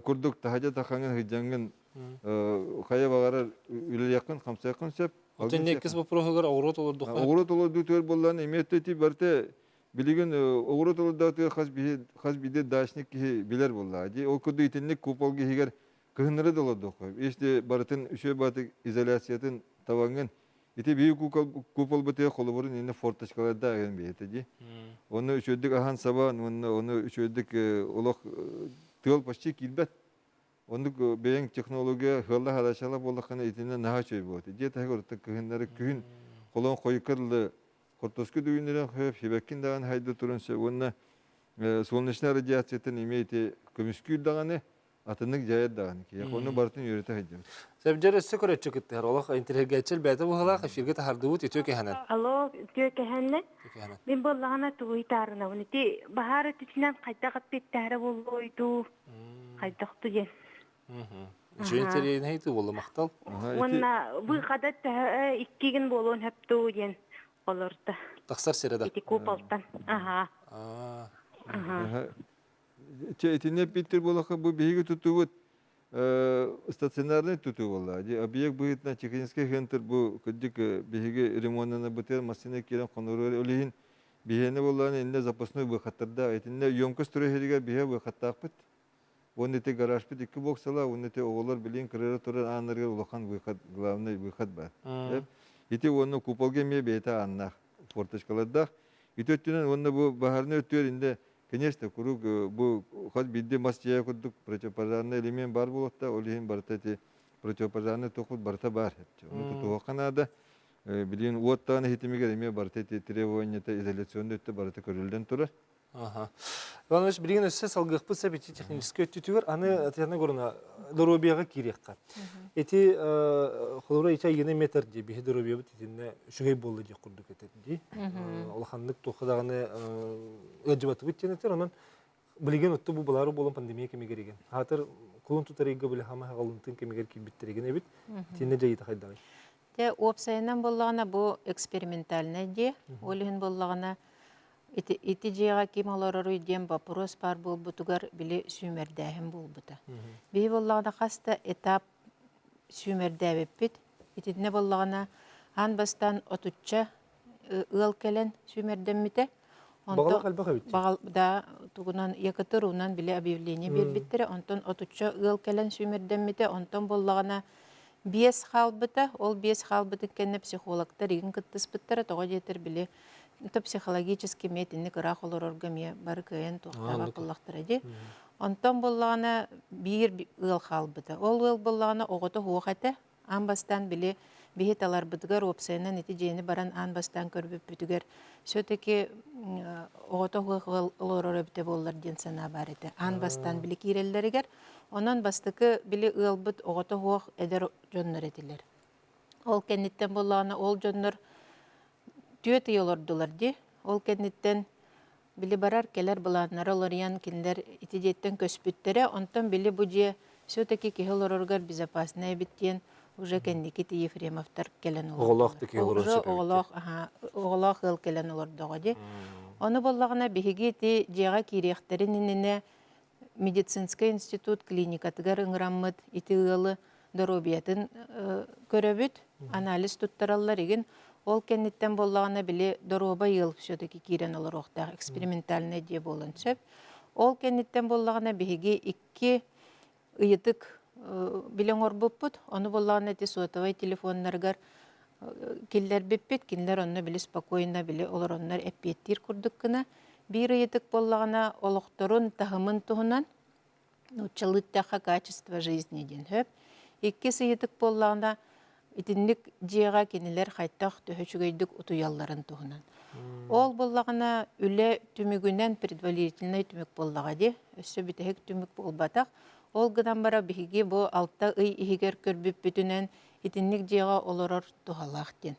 kurduk tahaca takangın hıcangın kaya bağarar üle yakın kamsa yakın sep. Отен некис бу прогар огрот олордук. Oğru tolu dütür bollan emiyette barte bilgin oğru tolu da has bir de daşnik ki biler bolla. O kudu itinlik kupal ki higer kıhınları dolu doku. İşte baratın üçe batık izolasyatın tavangın. İti büyük kupal batı kolaborun yine fortaşkalarda yani bir eteci. Onu üçödük ahan sabah onu üçödük olak tığıl paşçı kilbet. Onu beyin teknolojiye hırla halaşala bollakana itine naha çöy bu. Diye tahir orta kıhınları kühün kolon koyukarlı kortosku düğünlerin hep hibekin dağın hayda turunsa onunla solunuşna radyasiyeten imeyte kömüskül dağını atınlık cayet dağını ki. Onu bartın yörete hayda. Sebjer esse köret çıkıttı her olak intergecel bete bu hala şirket hardıvut itiyor ki hanen. Alo, diyor ki henne. Ben bollağına tuğuytarına onu ti bahara tüçünen kayda kapettere bolloydu. Kayda kutuyen. Şöyle tereyin haydi bolla maktal. Ona bu kadar da 2 gün bolon hep tuğuyen olurdu. Taksar sereda. İti kupaltan. Aha. Etine bitir bolaka bu bihigi tutuvut stasyonarını tutu vallahi. Abiyek bu itna Çekinski henter bu kıcık bihigi remonuna biter masine kiran konuru ölehin bihene vallahi inde zapasını bu hatırda etinde yomkas türe heriger bihe bu hattaqpıt. Onu te garaj pit iki boksala onu te oğullar bilin kırara turan anlarga ulakan bu hat glavne bu hat var. İti onu kupol gemiye beta annak portaşkalarda. İti ötünen onu bu baharını ötüyor inde конечно, курук бу хат бидде масчая курдук противопожарный элемент бар болотта, олихин барта те противопожарный тохут барта бар. Onu tutuğanada bilin uottağını hitimige eме барта те требованията изоляционный өттө барта көрүлдөн турар. Ага. Иванович, бірген өссе салғықпы сәбетті технический өттітігір, аны атияна көріна дұробияға керекқа. Эти қолыра ича ені метр де, бейі дұробия бұт етіне үшігей болды де құрдық етеді. Олақандық тоқыдағаны өджібаты бұт тенетер, онын білген өтті бұл бұлары болын пандемия кеме кереген. Хатыр құлын тұтарыға білі хама ғалынтын кеме керкен біттереген әбіт, тенне жайыта қайдағай. Опсайынан болағына бұл экспериментальный де, олығын болағына ити жега ким олорору дем вопрос бар бул бутугар били сүмердәһем бул бута. Би боллагда хаста этап сүмердәбеппит. Итидне боллагына ан бастан отучча ыл келен сүмердәммите. Багала калбага бит. Багалда тугунан якытырунан били объявление бербиттере. Онтон отучча ыл келен сүмердәммите. Онтон боллагына 5 халбыта, ол 5 халбыты кенне психологтар иген кыттыс биттер, тога жетер били это психологический метинник рах олорорга мия бар кыйын туктага кыллактыр ди. Онтон боллагана бир ыл халбыта. Ол ыл боллагана огото хуаката амбастан били бихиталар бытыгар опсайнан эти жени баран анбастан көрбүп бүтүгөр. Сөтеки огото хуак олорор бите боллар ден сана бар эте. Анбастан били киреллеригер, онон бастыкы били ылбыт огото хуак эдер жоннор этилер. Ол кенниттен боллагана ол жоннор түйет йолордулар ди. Ол кенниттен били барар келер буланнар олорян киндер итидеттен көспүттере, онтон били бу же сөтеки кехолороргар безопасный биттен уже кенникити Ефремовтар келен олор. Оголох теки олор сөпөбүт. Оголох ыл келен олордого ди. Оны боллагына биһиги ти жега кирехтеринине медицинский институт клиникатыгар ыңраммыт ити ылы доробиятын көрөбүт, анализ туттараллар еген. Ол кенниттен боллагына били дороба ыл все-таки кирен олар оқтақ экспериментальный де болын сөп. Ол кенниттен боллагына биһиги 2 ыйытык билен орбуппут, оны боллагына ти сотовый телефоннаргар киллер биппит, кинлер онны били спокойно били олар оннар эппеттир курдук кына. Бир ыйытык боллагына олохторун тахымын туһунан чылыттаха качество жизни ден хөп. 2 ыйытык боллагына итинник жега кинилер хайтак төһөчүгөйдүк утуялларын туһунан. Ол боллагына үле түмүгүнен предварительный түмүк боллага ди. Өссө битек түмүк болбатак. Ол гыдан бара биһиги бу алта ый ихигер көрбүп бүтүнен итинник жега олорор тухалак ден.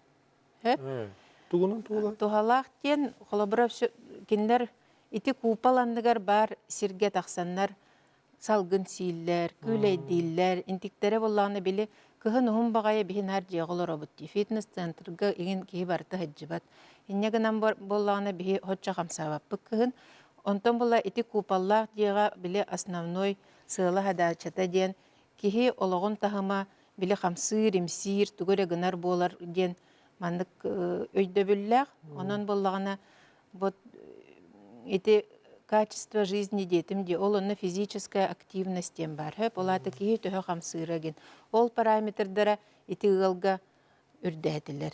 тугунан тугула. Тухалаах тен холобра кинлер ити купаланныгар бар сирге тахсаннар салгын сииллер, күлейдиллер, интиктере болланы били кыһын ухун багая биһин хар жеголор обутти. Фитнес центрга иген киһи барты хаджыбат. Иннегенан болланы биһи хотча хамсабаппы кыһын. Онтон болла ити купаллаах диэга били основной сыыла хадачата диэн киһи ологон тахыма били хамсыыр, имсиир, тугуре гынар болар диэн маннык өйдөбүллээх. Онон боллагана вот ити качество жизни детим де ол онна физическая активность тем бар. Хөп олаты киһи төһө хамсыырагин. Ол параметрдара ити ылга үрдәтилер.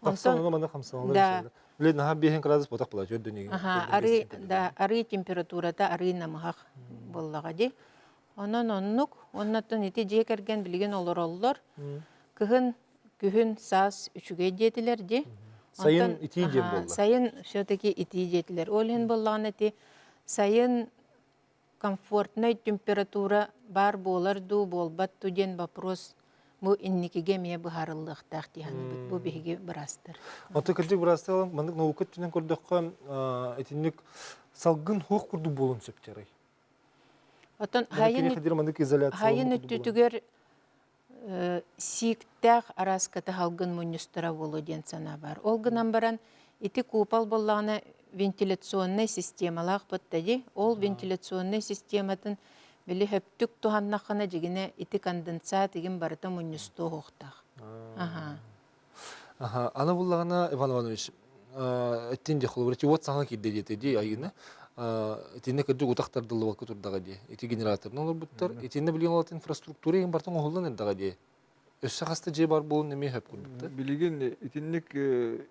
Таксанына мана хамсанына. Да. Билет наһа 5 градус ботак була жөрдөнеге. Ары температурата ары намыхак боллага ди. Онон оннук, оннаттан ити жекерген билген олор. Кыһын күһүн саас үчүгө детилер ди. Сайын ити дем болла. Сайын все-таки ити детилер. Олен боллаган эти сайын комфортный температура бар болар ду болбат туден вопрос. Бу инникиге мие быһарыллык тахтихан бу биһиге барастыр. Аты кырдык бурастыл, мандык наукат тенен көрдөккө этинник салгын хук курду болун сөптөрөй. Отон Хайын хайын үттүгөр сиктах араската халгын муннустара болу ден сана бар. Ол гынан баран ити купал боллагана вентиляционный системалах баттади. Ол вентиляционный систематын били хөптүк туханнахана жигине ити конденсат деген барыта муннусту хоқтах. Ана буллагана Иван Иванович, эттин де холбурчи вот саңа кидде деди айына. Этинне кырдык утактарды лыбалка турдага ди. Эти генератор нолор буттар, этинне билген алат инфраструктура ген бартын оголдан эрдага ди. Өссө хаста же бар болун неме хөп курдукта. Билген этинник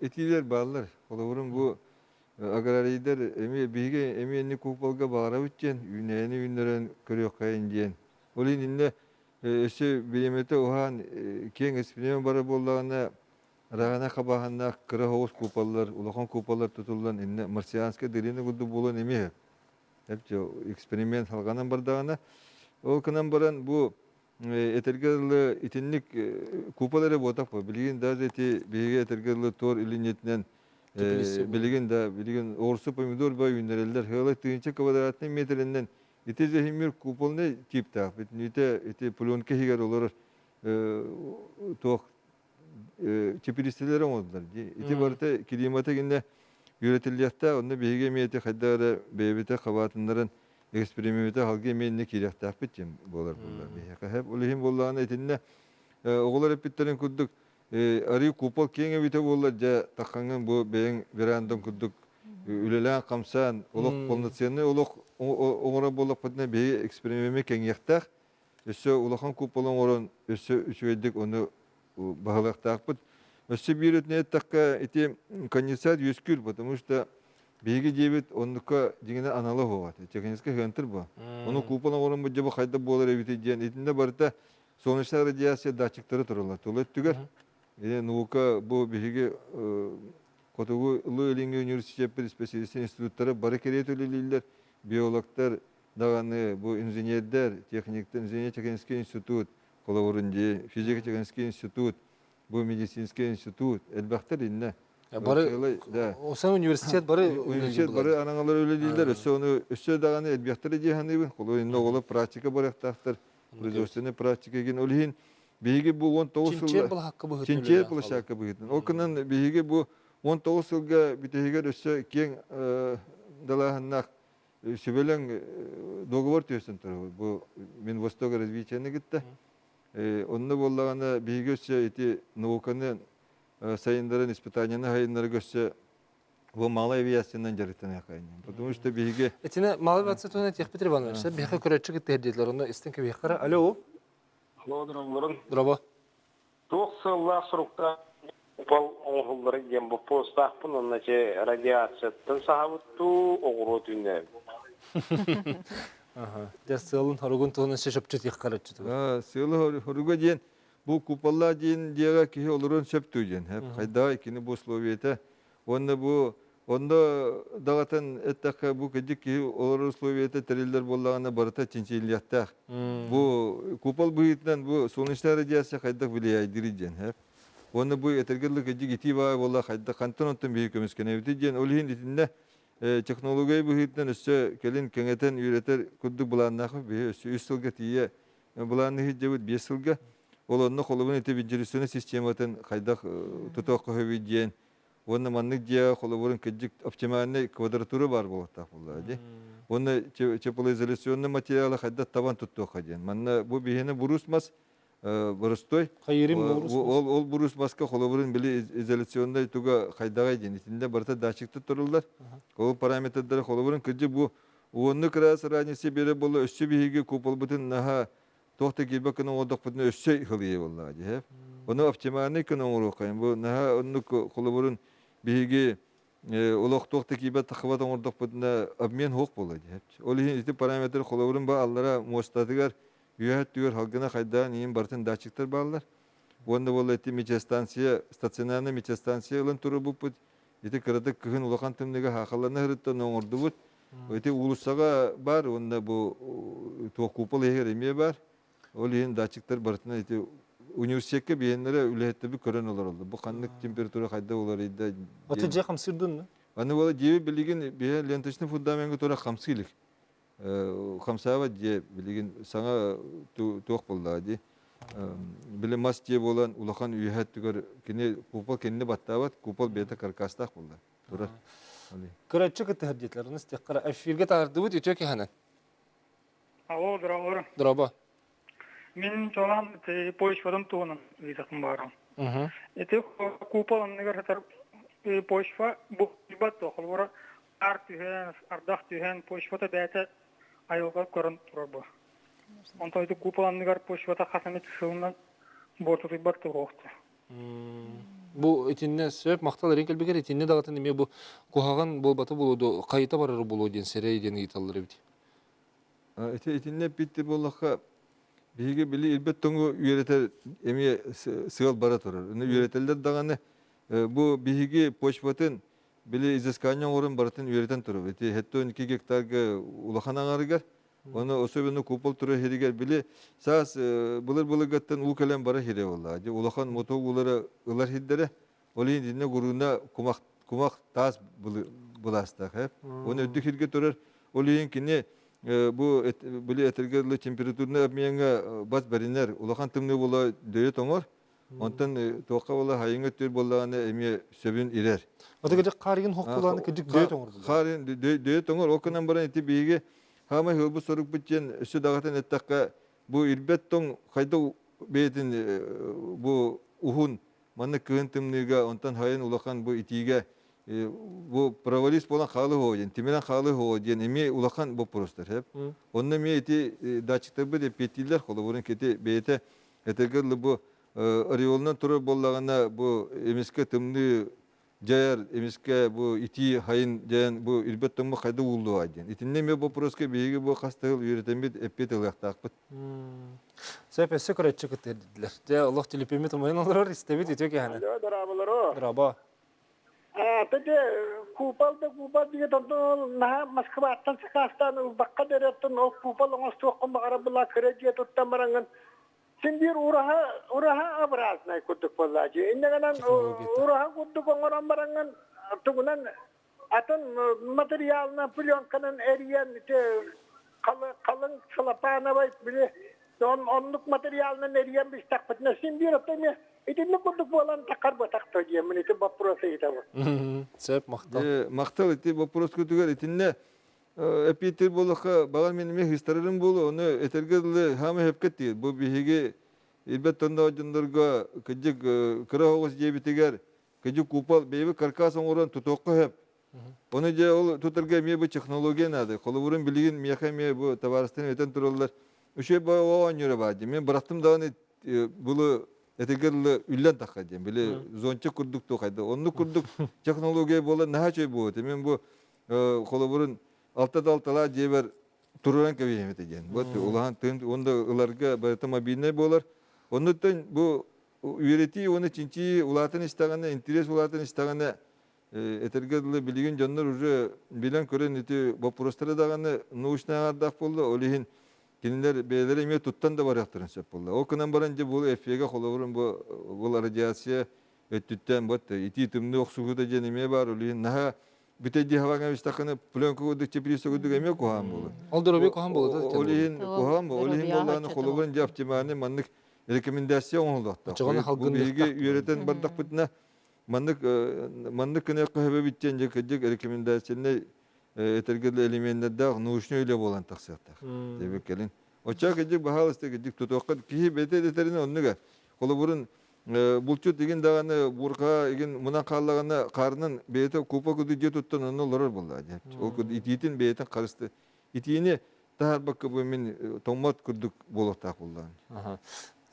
этилер баллар. Олорун бу аграрийдер эми биге эми энни купалга багара үтчен, үнени үннөрөн көрөк кайын диен. Ол инне өссө биемете охан кең эксперимент бары боллагана рагана кабаханна кыра хоос купаллар, улахан купаллар тутулган инне марсианская дерина гуду болон эми. Хепче эксперимент алганан бардагана ол кынан баран бу этергерлы итинник купалары ботак по билген даже эти биге этергерлы тор илинетнен билген орсу помидор бай үнерелдер хылы тыынча квадратный метринен ити зехимир куполны типтак битните эти пленка хигер олар тох чепиристелер оңдылар. Ити барта климаты генне үйрөтүлүктө онда биге мети хаддара бебите кабатындарын эксперименте халге менне киряктак битем болар булар. Бияка хеп улихим болланы этинне оголар эпиттерин куддук ари купол кеңе бите боллар жа такканган бу бең верандан куддук үлелен камсан улук полноценный улук оңора болуп патна бе эксперименте кеңяктак өсө улахан куполон орон өсө үчөйдүк оны багалактакпыт. Өсө бирүтне такка эти конденсат юскүр, потому что беги дебит оннука дигене аналы хогат. Технический хентер бу. Оны куполон орон бу жаба кайда болар эбите ден. Итинде барта солнечная радиация датчиктары турулат. Толет түгер. Наука бу беги Котугу Луэлинге университет специалист институттары бары керетөлүлүлөр, биологтар, даганы бу инженердер, техниктер, инженер-технический институт, коловорунди, физико-технический институт, бу медицинский институт, элбактар инне. Бары Осан университет бары университет бары анагалар өлөлүлөр, өсө даганы элбактар дегенибин, коло инне оголо практика барактактар, производственный практика ген олин биги бу 19 Чинчер бул хакка бу. Чинчер бул шакка бу. Окунан биги бу 19 жылга битегер өсө кең далаханнак сөбөлөң договор төсүн туру. Бу мен Востока развитияны гитте. Онда боллагана биги өсө эти науканы сайындарын испытанияны хайыннары өсө бу малай авиациядан жарыктан якайын. Потому что биги Этине малай авиацияны техпетер Иванович, бияка көрөчү гиттердилер, оны истенке бияка. Алло. Здорово. 90 срокта пол оңгуллары дем бу постапын оначе радиациядан сахабытту огурот үнне. Дерсылын харугун тугун шешепчү тихкарачы. сылы хоруга ден бу купалла ден диага ки олорун сөптү ден. Кайда экини бу условията. Онда дагатан эттака бу кедик ки олор условията терилдер боллагана барыта чинчилияттак. Бу купал буйтан бу солнечная радиация кайда влияет дириден. Onu bu etergirli kecik iti var valla hayda kanton ondan büyük kömüskene diyen olihin itinde teknolojiyi bu hitten üstü kelin kengeten üreter kudu bulannak bir üstü üstülge tiye bulanı hiç cevit bir üstülge olanın kolubun iti bincirisini sistematen hayda tutok kohevi diyen onu manlık diye kolubun kecik optimalne kvadraturu var bu ortak bulladı. Onu çepolizasyon materyali hayda taban tuttuk diyen. Manna bu bihine burusmaz Borostoy. Hayırım doğrusu. Ol burus baska koloburun bili izolasyonda tuga kaydagay den. İçinde barta daçıkta turullar. Kol parametreleri koloburun kıcı bu uonnu kras ranisi bere bolu össü bihigi kupol butun naha tohta gilbakın odak butun össü hılıye vallahi hep. Onu optimani kın onu kayın. Bu naha onu koloburun bihigi ulaq tohta gilbat takıbat odak butun abmen hok boladı hep. Olihin iti parametre koloburun ba allara mostadıgar Yühet diyor halkına kayda niyin bartın daçıktır bağlar. Onda bol eti miçestansiya, stasyonarna miçestansiya ılın turu bu put. Iti kırıdık kıhın ulakan tümdeki hakalarına hırıtta noğurdu but. Iti ulusaga bar, onda bu tuğ kupal eğer emiye bar. Olihin daçıktır bartına iti üniversiteye biyenlere ülehette bir kören olur oldu. Bu kanlık temperatürü kayda olur idi. Atıcıya kamsırdın mı? Anı valla cevi bilgin bir lentesini fundamengi tora kamsilik. Kamsava diye bilgin sana tuğ bulladı. Bile mas diye bolan ulakan üyehet tüger kini kupal kendine battavat kupal beta karkastak bullar. Durar. Kıraççı kıtı hediyeleriniz tekrar efirge tardı bu diyor ki hanen. Alo, draugur. Draba. Min çoğan poşvadan tuğunun vizakın barım. Ete kupalan negar hatar poşva bu ibat toğul vara tühen, ardak tühen poşvata dayata ayolga korun turur bu. Onta ete kupalan negar poşvata hasamet sığından bortu ibat toğuqtu. Bu etinne söp maktalar enkel beker etinne dağıtın deme bu kuhagan bolbatı buludu kayıta bararı buludu diyen sere edeni gitalları biti. Etinne bitti bollaka bihige bili ilbet tongu üyereter emiye sığal bara turur. Onu üyereterler dağını bu bihige poşvatın bili izaskanyan orun baratın üyereten turur. Eti hetto 2 hektarga ulakan ağarıgar. Onu osobunu kupol turu heriger bili sas bulur gattan ukelen bara here vallahi. Ulakan motogulara ılar hiddere olihin dinne guruna kumak tas bulastak hep. Onu ödük hirge turur. Olihin kini bu bili etergerli temperatürüne abmiyanga bas berinler ulakan tımne bola döye tomor. Ondan toqa bola hayınga tür bolağını emiye söbün irer. Ota gece qarigin hokkulanı kıcık döye toңur buldu. Harin döye tomor okunan baran eti biyige hama hılbu soruk bütçen üstü dağıtan ettakka bu ilbet ton kayda beytin bu uhun manı kığın tımnıga ondan hayın ulakan bu itiga bu pravolis bolan xalı hoyen, timilen xalı hoyen, emi ulakan bu prostar hep. Onda mi eti daçıkta bu de petiller xolu burun keti beyte etegerli bu ariyolundan turur bollağına bu emiske tımnı Jayar emiske bu iti hayın jayan bu ilbet tomu kayda uldu aydın. İtinne mi bu proske beygi bu kastığıl üretemit epet ılaqtaqpıt. Söp kıraççı kıtı dediler. De Allah tilipimi tumayın olur istemit diyor ki hanen. Alo, drabalar o. Draba. Tadı kupal diye tonton naha Moskva'dan çıkastan bakka deretten o kupal onu soğukun bakara bula krediye tuttan barangan. Şimdi uraha abrazna kutuk vallahi. İnneganan uraha kutuk ongoran barangan tugunan atın materyalına plyonkanın eriyen kalın salapana bay bile onluk materyalının eriyen bir takpatına şimdi ötemi İdinli kutuk bolan takar batak diye miniti baprosa itabu. Söp maktal. Maktal iti bu proske tüger itinne epitir bolaka bagan menime histarırım bolu onu etergerli hama hepket değil. Bu bihige ilbet tonda ojundurga kıcık kıra hoğuz jebitiger kıcık kupal beybi karkasan oran tutokka hep. Onu je ol tutarga miye bu teknolojiya nadı. Koluburun bilgin miyaka miye bu tabarıstan eten turullar. Uşe ba o anyura badı. Men bıraktım dağını bulu etegerli üllen takacağım. Bile zonça kurduk tokaydı. Onu kurduk teknolojiya bola naha çöy bu. Men bu koluburun altalar jeber tururan keviyem egen. Bu ulahan tüm onda ılarga baratama binne bolar. Ondan bu üyereti onu çinçi ulatın istagana interes ulatın istagana etergerli bilgin canlar uje bilen kören iti bu prostara dagana nuuşna ardak boldu. Olihin Кинилер бейлер эме туттан да барактырын сөп болду. О кынан баранчы бул эффеге холобурун бул радиация өттүттен бот ити тымны оксугуда женеме бар улы наха битеди хавага бистаканы пленка гудук чеприсо гудук эме кухан болу. Ол дөрөбе кохан болду. Олин кухан Ол олин дөрөбе болланы ағачы холобурун жаптиманы маннык рекомендация оңолдакта. Очоғаны Бу халгын биги дыктак. үйрөтен бардак бутна маннык кыны кыһыбы биттен же кыжык рекомендацияны этергеле элементтер научный үйле болан таксыктак. Дебек келин. Оча кыжык бахалысты кыжык тутуакка кихи бете детерине оннуга. Холобурун булчу деген даганы бурга еген мына каллагана карынын бете купа куду же туттан онно лорор болду. Ол ититин бетин карысты. Итини тарбакка бу мен томат курдук болоктак болду.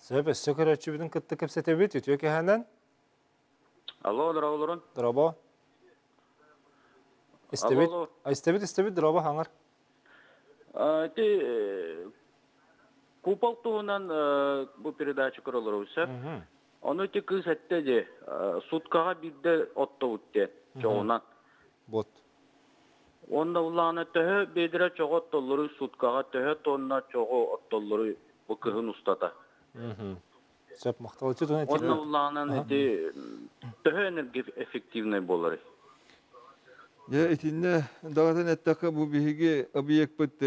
Сөп сөкөрөчүбүдүн кытты кепсетебит үтөкө ханан. Алло, драулорун. Дроба. Истебит. Алло. Истебит дроба хаңар. Ти купал туунан бу передача көрөлөрүсө. Ону ти кысетте же суткага бирде оттобутте жоонан. Бот. Онда уланы төһө бедире чоготтолору суткага төһө тонна чого оттолору бу кыһын устата. Сөп мактал түтүн Онда уланын ти төһө энерги эффективный болор. Я итинне дагатан эттака бу биһиги объект бит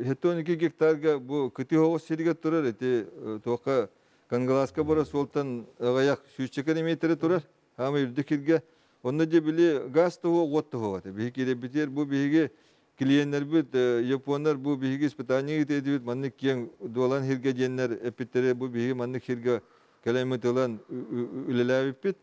хетоники гектарга бу кыты хогос сирге турар эти тока кангаласка бара солтан гаяк 3 километр турар. Хама үрдүкирге онда же били газ того готто хогат. Биһиги битер бу биһиги клиенттер бит япондар бу биһиги испытание этедибит маннык кең долан хирге женнер эпиттере бу биһиги маннык хирге километрлан үлеләбит бит.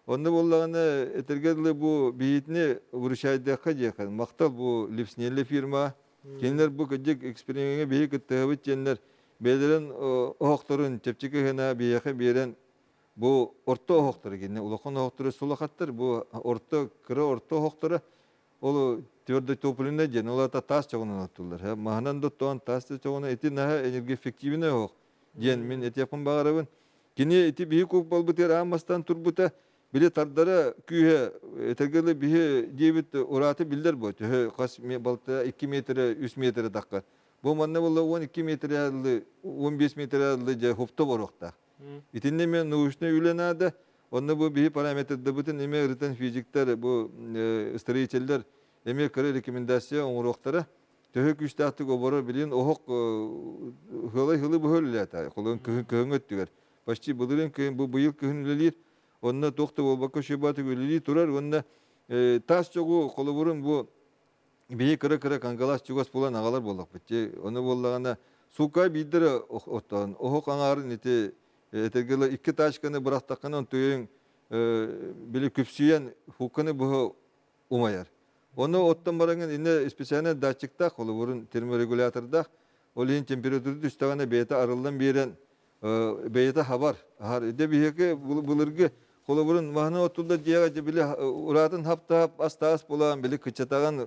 Онда боллаганы этергеле бу биитне урушайдакка жакын. Мактал бу липснеле фирма. Кенлер бу кыжык экспериментке бии кыттыбыт жендер бедерен оокторун чепчеке гана бияка берен бу орто ооктору кенне улакан ооктору сулакаттыр. Бу орто кыра орто ооктору ол твердый топлинне жен олата тас чогунан аттылар. Маханан доттон тас чогуна эти наха энергия эффективне ок. Жен мен эти япон багарабын. Кене эти бии куп болбутер амастан турбута Били тардара күйе этергеле бихе дебит ураты билдер бу. Тө кас балта 2 метр 3 метр таккар. Бу манна болла 12 метр 15 метр же хопто борокта. Итинне мен научный үйленады. Онда бу бихе параметрде бутун эме ритен физиктер бу строительдер эме кыра рекомендация оңроктары. Тө күчтакты гоборо билин охок хылы бөлүлөтө. Колун көңөттүгөр. Почти булырын күйен бу быйыл көңүлөлөр. Онна тоқты болбаққа шебаты көлелі тұрар, онна тас жоғы қолыбырын бұл бейі кірі қанғалас жүгас болан ағалар болақ бітте. Оны болағана суқа бейдірі оқтаған. Оғы қаңарын етергелі 2 ташқаны бірақтаққанын түйен білі күпсүйен хуканы бұғы умайар. Оны оттан бараңын ине специальный датчиктақ, қолыбырын терморегулятордақ, ол ең температурды үстағана бейті арылдан берен бейті хабар. Де бейеке бұлырғы Қолыбырын мағына отылда жияға білі ұратын хапта-хап астағыз болаған білі күтчатаған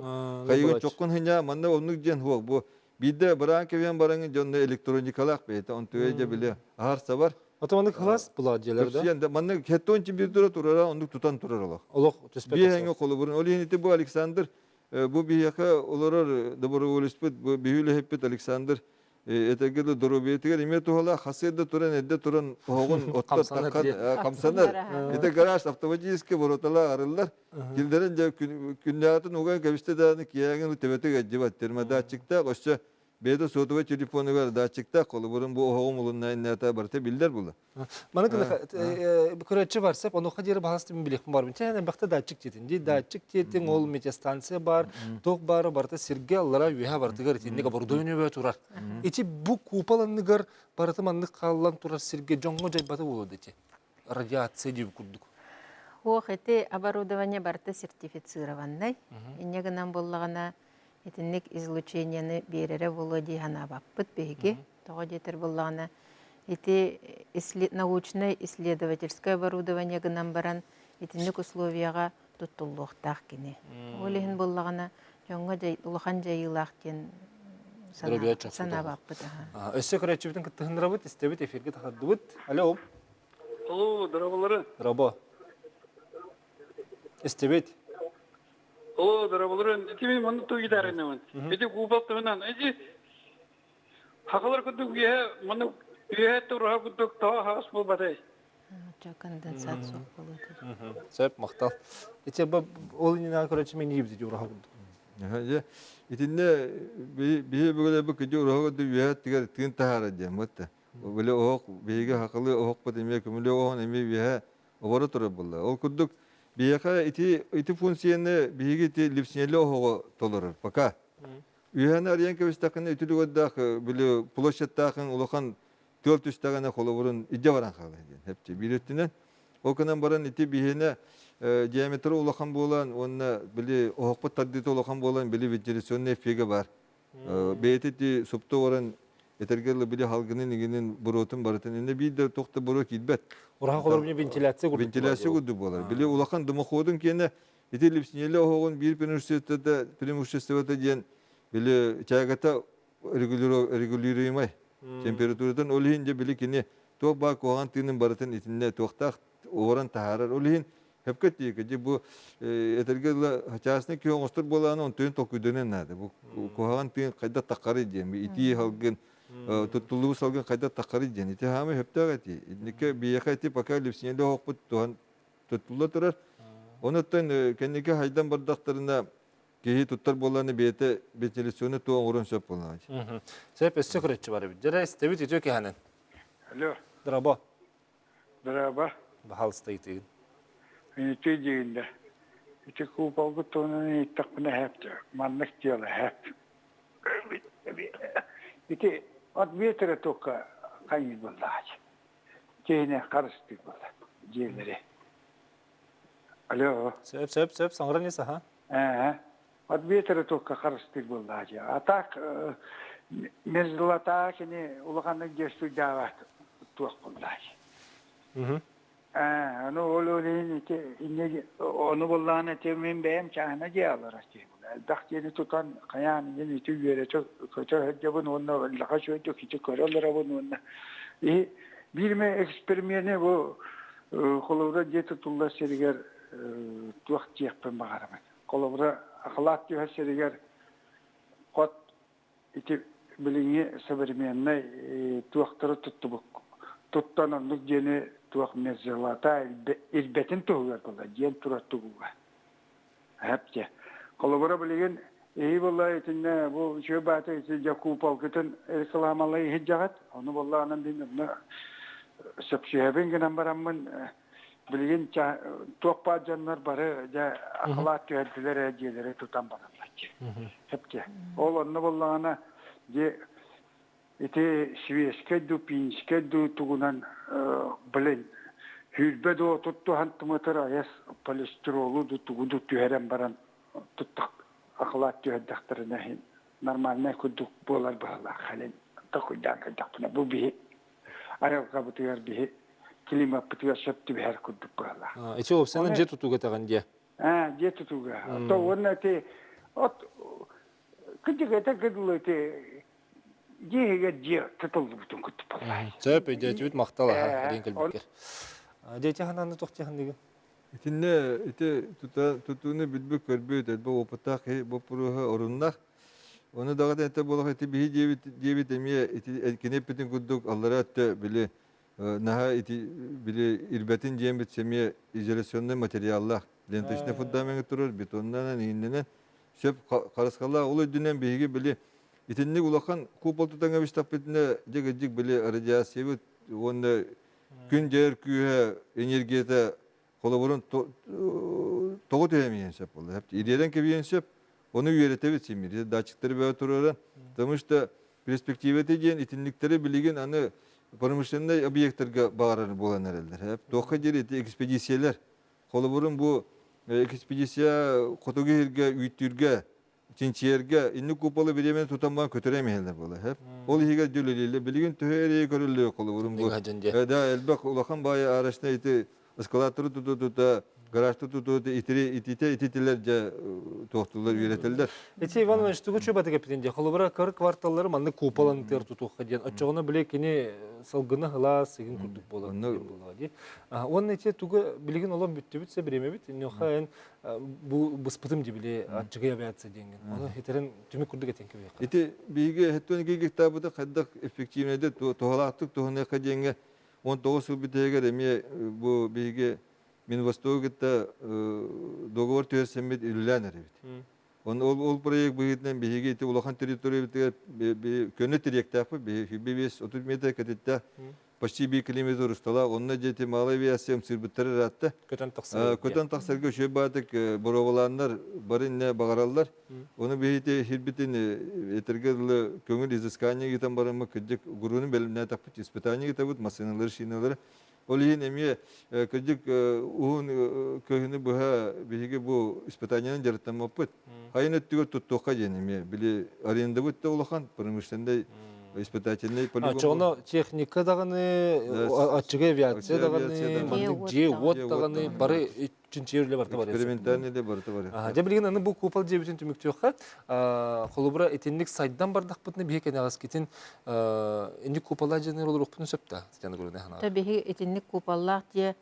қайығын чоққын хыня манда онық жен хуақ. Бұл бейді біран кевен бараңын жонда электроникалақ бейті. Он түйе же білі ағарса бар. Отомандык хлас була желерде. Манда хеттон чин бір тұра тұрара, ондық тұтан тұрар олақ. Олық төспек. Бейхенге қолыбырын. Ол еніті бұл Александр, бұл бейхеқа оларар доброволеспет, бейхілі хеппет Александр. Этегеле доробиетигер име тухала хасыда туран эдде туран огун отта таккан камсанар. Эте гараж автоматически воротала арылдар. Килдерен же күннятын уган кебисте даны киягын тебетеге жибат термодатчикта гошча беде сотовый телефоны бар датчикта колубурун бу огун улуннан ната барте билдер була. Мана көрөчү барса, ону кадер баласты мен билек бар. Чен бакта датчик жетин. Датчик жетин ол метеостанция бар, ток бар, барта Сергей Аллара үйе бартыгар тинне бордойны бө турар. Ичи бу купаланныгар барта манны каллан турар Сергей жоңго жайбаты болду эти. Радиация деп курдук. Ох, эти оборудование барта сертифицированный. Инегенан боллагана этинник излученияны берере володи хана баппыт беги. Того жетер боллагана эти научное исследовательское оборудование гынан баран этинник условияга туттуллуктак кини. Олехин боллагана жоңго жай улахан жайылактен сана баппыт. Өссө көрөчүбүтүн кыттыгындырабыт, истебит эфирге такардыбыт. Алло. Алло, драулорун. Рабо. Истебит. Алло, драулорун. Эти мен маны той гитараны. Эти купал туунан. Эти Hakalar kuduk üye, manu üye turha kuduk tawa has bu batay. Жа конденсат соқ болады. Сөп мақтал. Ете ол инна көрәчі мен ебді де ұраға бұлды. Итинне бие böyle bu kıcı uğrağı da üye tigar tin tahara diye mutta. Böyle oğuk biege hakalı oğuk patemiye kumule oğun emi üye ovara tura bulla. O kuduk biege iti funksiyonu biege iti lipsinyeli oğu tolarır. Paka. Üyeni arayan kevistaqını ütülü goddak böyle ploşettaqın ulakan tölt üstağına kolaburun idde varan kalı. Hepçi bilettinden. O kanan baran iti bihine diametri ulakan bolan onna bili oğukpat tadditi ulakan bolan bili ventilasyonun efege var. Beyeti ti suptu varan etergerli bili halgının iginin burotun baratın. Enne bir de tokta buru kilbet. Urağa kolor bine ventilasyon kurdu. Ventilasyon kudu bolar. Bili ulakan dımakodun kene iti lipsinyeli oğun bir üniversitede diyen bili çaygata regulirimay. Temperaturadan olihince bili kini tok bağ koğan tinin baratın itinde tokta oran taharar olihin hep ki bu etergele haçasını ki onstur bolanı on tüyün tokudenen nade bu koğan tin kayda takarı diyen iti halgın tutuluğu salgın kayda takarı diyen iti hami hep tağati nike biyakati pakalipsiyende hokput tuhan tutulur turar onuttan kendike haydan bardaklarına kehi tuttar bolanı biyete betelisyonu tuğan orun söp bolanı. Söp esse körәчі бар бит. Жара istebit etiyor ki hanen. Alo, Draba. merhaba. Bahal staytın. Iti deyinde. Iti kupal kutunun itakmına hepti. Manlık diyorlar hep. Iti at bir tere toka kayın bullaç. Kehine karıştık bullaç. Cevleri. Alo. Söp sangra neyse ha? At bir tere toka karıştık bullaç. Atak mezlata kini ulakanın gestu davat tuak bullaç. Onu olurun ki onu bullağına temin beyim çahına diyorlar işte. Elbette yeni tutan kayan yeni tüyleri çok kötü hedefin onunla laka şöyle ki körler bununla. Bir me eksperimenti bu kolora diye tutullar seriger tuak yapın bakarım. Kolora akıllat diyor seriger kot iti bilingi severmenle tuakları tuttu bu. Tuttan anlık yeni tuak mezzelata ilbetin tuğuyor kola jen turat tuğuyor. Hepçe. Kolabora bilgin iyi vallahi etinde bu şu batı için Jakupal kıtın elkalamalayı hiccat. Onu vallahi anam dinle. Sepşehebin gelen baramın bilgin tuak pajanlar barı ja aklat tüyeltilere eceleri tutan baramlar. Hepçe. Onu vallahi ana je iti şiveske du pinske du tugunan bilin hülbe do tuttu hantımatır ayas kolesterolu du tugudu tüheren baran tuttak aklat tühedaktarına normalne kuduk bolar bağlar halen takuydan kadakına bu bihi arab kabutuyar bihi klima pıtıya şöptü biher kuduk bağlar. İçi o senin jet tutuğa tağın diye. Jet tutuğa. To onun te ot kıcıkta kıdılı te Diye tutuldu bütün kutup. Söp ediyet maqtal ha renkel biker. Diyeti hananı toqçahan degen. İtinne ite tutunu bilbek körbüt bu opatak bu puruha orunnak. Onu dağa da ete bolak ete bihi diye demiye ite kenepetin kuduk Allah'a ette bile naha ite bile irbetin cemit semiye izolasyonlu materyaller. Lentişne fundament durur betondan iğnenen söp karıskalla ulu dünen bihi bile İtinni ulakan kupal tutanga bistapetine jegejik bile radyasiyet onda gün yer kühe enerjide kolaborun toğu temeyen sep oldu. Hep ideden kebiyen sep onu üretebet simir. Daçıkları böyle tururan. Tamışta perspektivete diyen itinlikleri bilgin anı paramışlarında obyektlerge bağırır bolan herhalde. Hep toğu jeri ekspedisiyeler. Kolaborun bu ekspedisiya kotogirge üytürge Çinçiyerge inni kupalı bilemen tutanman kötüremeyenler böyle hep. Ol higa döleliyle bilgin tüheriye körüllüyor kolu vurum bu. Da elbak ulakan bayağı araçta iti eskalatörü tutu гаражты тутуды ититилер жа тоқтылар үйретелдер. Эти Иван Иванович, тугу чөбаты капитен, холобра кыр кварталлары манны купалан тер тутуққа ден. Отчоғына біле кені салгыны хыла сыгын күрдік болады. Он эти тугу білеген олам бүтті бүтсе біреме біт, нөқа ән бұл спытым де біле атчыға авиация денген. Оны етерін түмек күрдік етен кебе. Ити биге хеттон гектабыда қаддақ эффективнеде тоғалақтық тоғынеқа денге 19 жыл бітегер эме бу биге Минвостогытта договор төсемет үлләнер бит. Ол проект бигитнен биге ити улахан территория бит көнө теректапы биге 30 метр катетта почти 2 километр устала онна жети малый авиация сырбыттар ратта. Көтөн таксырга шөбатык бороваландар барынне багараллар. Оны бигите хирбитин этергеле көңүл изыскания гитен барымы кыдык гурунун белимне тапыт испытание гитебут машиналар шиналар. Олин эме кыдык уун көһүнү буга биге бу испытаниянын жарыттамаппыт. Хайын өттүгө туттукка женеме били аренда бутта улахан промышленный испытательный полигон. Чоно техника даганы, атчыга авиация даганы, мандык же вот даганы бары үчүнчү жерле барта бар. Экспериментальный де барта бар. Же билген аны бу купал жебитин түмүктөкка, холубра этинник сайттан бардак бутны бие кенагас кетин, энди купалар женер олор окпун сөптө, жана көрүнө хана. Табиғи этинник купаллах же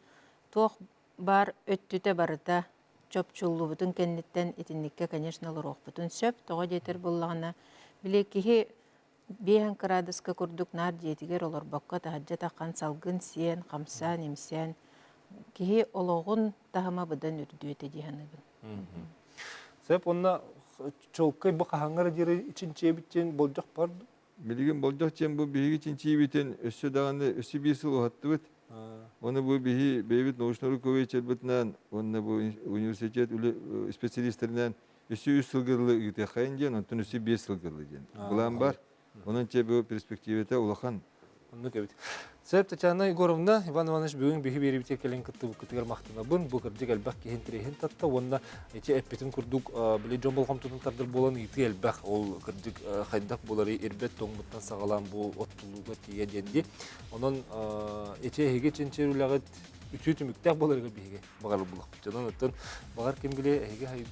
тоқ бар өттүте барыта чөпчуллубутун кенниттен этинникке, конечно, лорох бутун сөп, тоға жетер боллағына. Биле кихи 5 градуска курдук нар жетигер олар баққа тахаджа таққан салгын сен, қамса, немсен. Кихи олоғын тахыма бұдан үрдуете диханыбын. Сөп, онна чолкай бұқа хаңары жері için чебітчен болжақ бар? Билген болжақ чен бұл биги için чебітен өссі дағаны өссі бір сыл оғатты бұд. Оны бұл биги бейбіт научнары көбей челбітінен, оны бұл университет специалистерінен өссі 3 сылғырлы үгіте қайын ден, онтын өссі 5 сылғырлы ден. Бұлан бар. Onun için bu perspektivete ulakan. Onu evet. Sebep Tatjana Егоровна, Иван Иванович бүгін биhi beri biter kelen kıttıgar maqtına bun bu kırcık elbaq ki hentrihin tatta onda eti epetin kurduk bile John Bolham tutuntardır bolan iti elbaq ol kırcık haydak bolari erbet toңбуттан sağalan bu ottuluğa tiye dendi. Onun eti hege çençerulagat ütü tümüktek bolarga bihi bagar bulaq. Jodan ötön bagar kim bile hege hay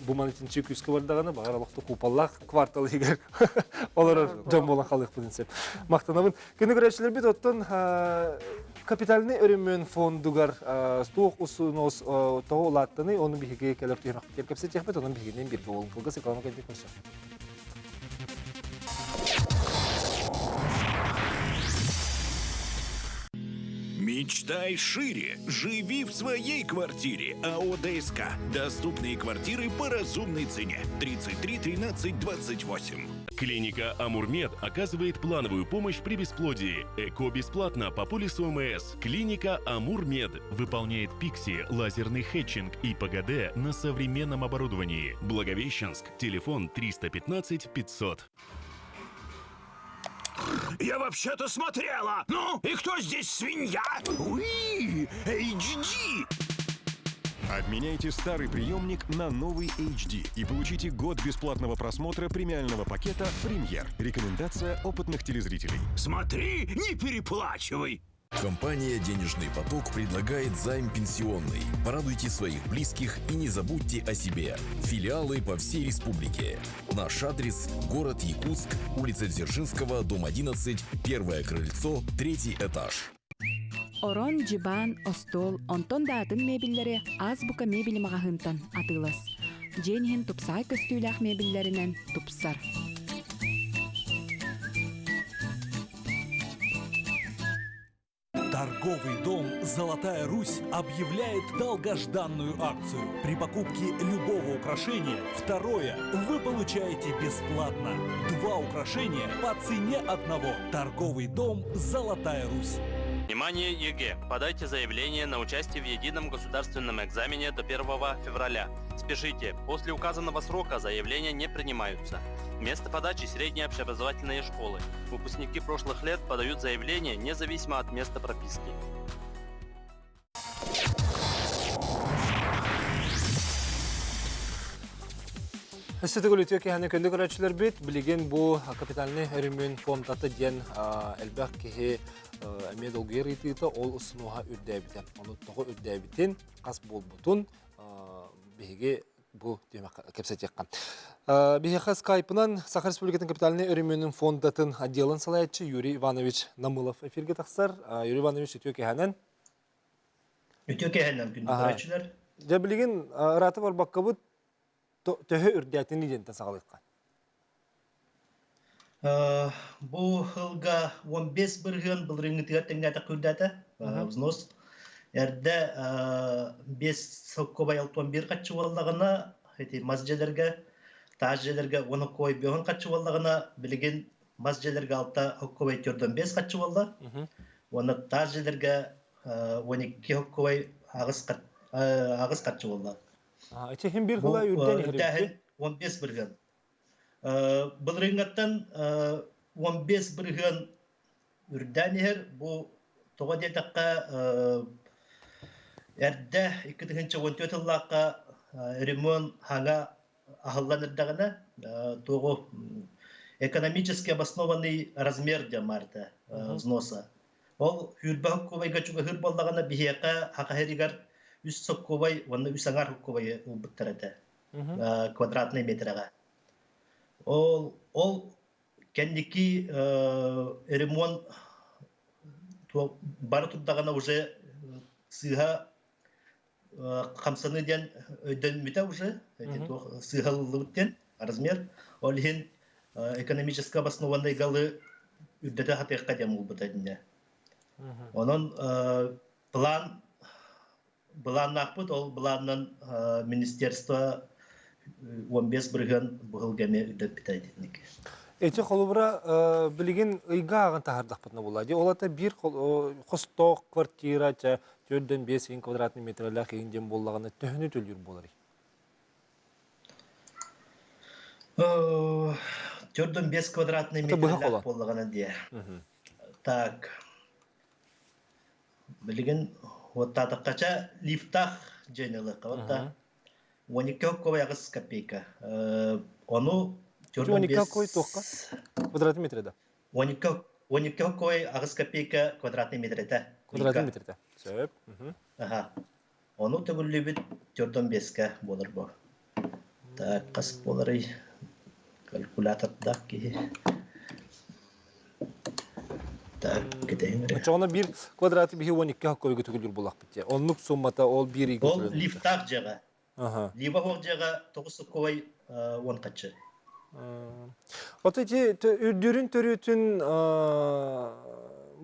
bu man için çıkıskı var dağına bagar alaqta kupallaq kvartal heger olar John Bolham xalıq prinsip. Maqtanabın günü görüşler bit ottan Kapitalni örümün fondugar stoğ usunos toğulattığını onun bir hikaye keler tuyurak kerkepse çekmet onun bir hikayenin bir boğulun kılgası kalmak edip mesela. Мечтай шире, живи в своей квартире. АО ДСК. Доступные квартиры по разумной цене. 33 13 28. Клиника «Амурмед» оказывает плановую помощь при бесплодии. ЭКО бесплатно по полису ОМС. Клиника «Амурмед» выполняет ПИКСИ, лазерный хетчинг и ПГД на современном оборудовании. Благовещенск. Телефон 315 500. Я вообще-то смотрела! Ну, и кто здесь свинья? Уи! HD! Обменяйте старый приемник на новый HD и получите год бесплатного просмотра премиального пакета «Премьер». Рекомендация опытных телезрителей. Смотри, не переплачивай! Компания «Денежный поток» предлагает займ пенсионный. Порадуйте своих близких и не забудьте о себе. Филиалы по всей республике. Наш адрес – город Якутск, улица Дзержинского, дом 11, первое крыльцо, 3-й этаж. Орон, жибан, остол, онтон датын мебеллери азбука мебели мағахынтан атылас. Женихин тупсай көстүйлях мебеллеринен тупсар. Торговый дом «Золотая Русь» объявляет долгожданную акцию. При покупке любого украшения второе вы получаете бесплатно. 2 украшения по цене одного. Торговый дом «Золотая Русь». Внимание, ЕГЭ! Подайте заявление на участие в едином государственном экзамене до 1 февраля. Спешите, после указанного срока заявления не принимаются. Место подачи – средние общеобразовательные школы. Выпускники прошлых лет подают заявление независимо от места прописки. Эстетик үлітеке әне көлі көрәтшілер бет, білеген бұл капиталны өрімін фондаты ден әлбәқ кеге әмед олғыр етігі ол ұсынуға үрдәбіті. Оны тұғы үрдәбітін қас бол бұтын беге бұл кепсет еққан. Беге скайпынан Саха Республикатын капиталны өрімінің фондатын отделын салаятчы Юрий Иванович Намылов эфирге тақсар. Юрий Иванович үтеке әнен. Үтеке әнен күнді көрәтшілер. Жа білеген ұраты бар баққа бұд төһө үрдәтini дентен сағалыққа. Бұл хылға 15 бірген бұл рыңғытығар тәңгәті күрдәті, взнос. Әрді 5 көбай 11 қатшы болдағына, мазжелерге, тажжелерге 10 көбай 5 қатшы болдағына, білген мазжелерге 6 көбай 4-5 қатшы болды. Оны тажжелерге 12 көбай ағыз қатшы болды. Әтехін бір ғыла үрден әректі? 15 бірген. Бұл рыңғаттан 15 бірген үрден ер, бұл тоға детаққа әрді 2014 жыллаққа ремон хаңа ағылланырдағына тоғы экономически обоснованный размер демарды взноса. Ол үрбақ көбайға чуға үр болдағына бігеқа хақахерігар үс көбай, оны үс аңар көбай ұлбыттырады квадратный метрға. Ол кәндекі ремонт бары тұрдағына уже сыға қамсаны ден өйден мүті уже сығалылығыттен размер. Ол ең экономически обоснованный галы үрдеті хатыққа дем ұлбыттадында. Оның план нақпыт, ол планнан министерство 15 бірген бұғылгеме үдіп бітайдетінік. Эти қолыбыра білген ұйға ағын тағардақ бұтына болады. Олата бір қостық квартира 4-5 квадратный метрлі қиынден болағына төхіні төлір болар. 4-5 квадратный метрлі болағына де. Так. Білген оттадыққача лифтах женелі қаватта 12 көбай ағыз копейка. Оны 12 көбай тоққа квадратный метреді? 12 көбай ағыз копейка квадратный метреді. Квадратный метреді. Сөп. Оны түгілі біт 4-5-ке болыр бұл. Так, қас болыр калькуляторда ке. Çoğuna bir kvadratı bir 12 hakkı tükülür bulaq bitti. Onluk summata ol bir iyi götürür. Ol liftaq jağa. Liba hoq jağa 9 koy 10 qaçı. Oteti ürdürün törütün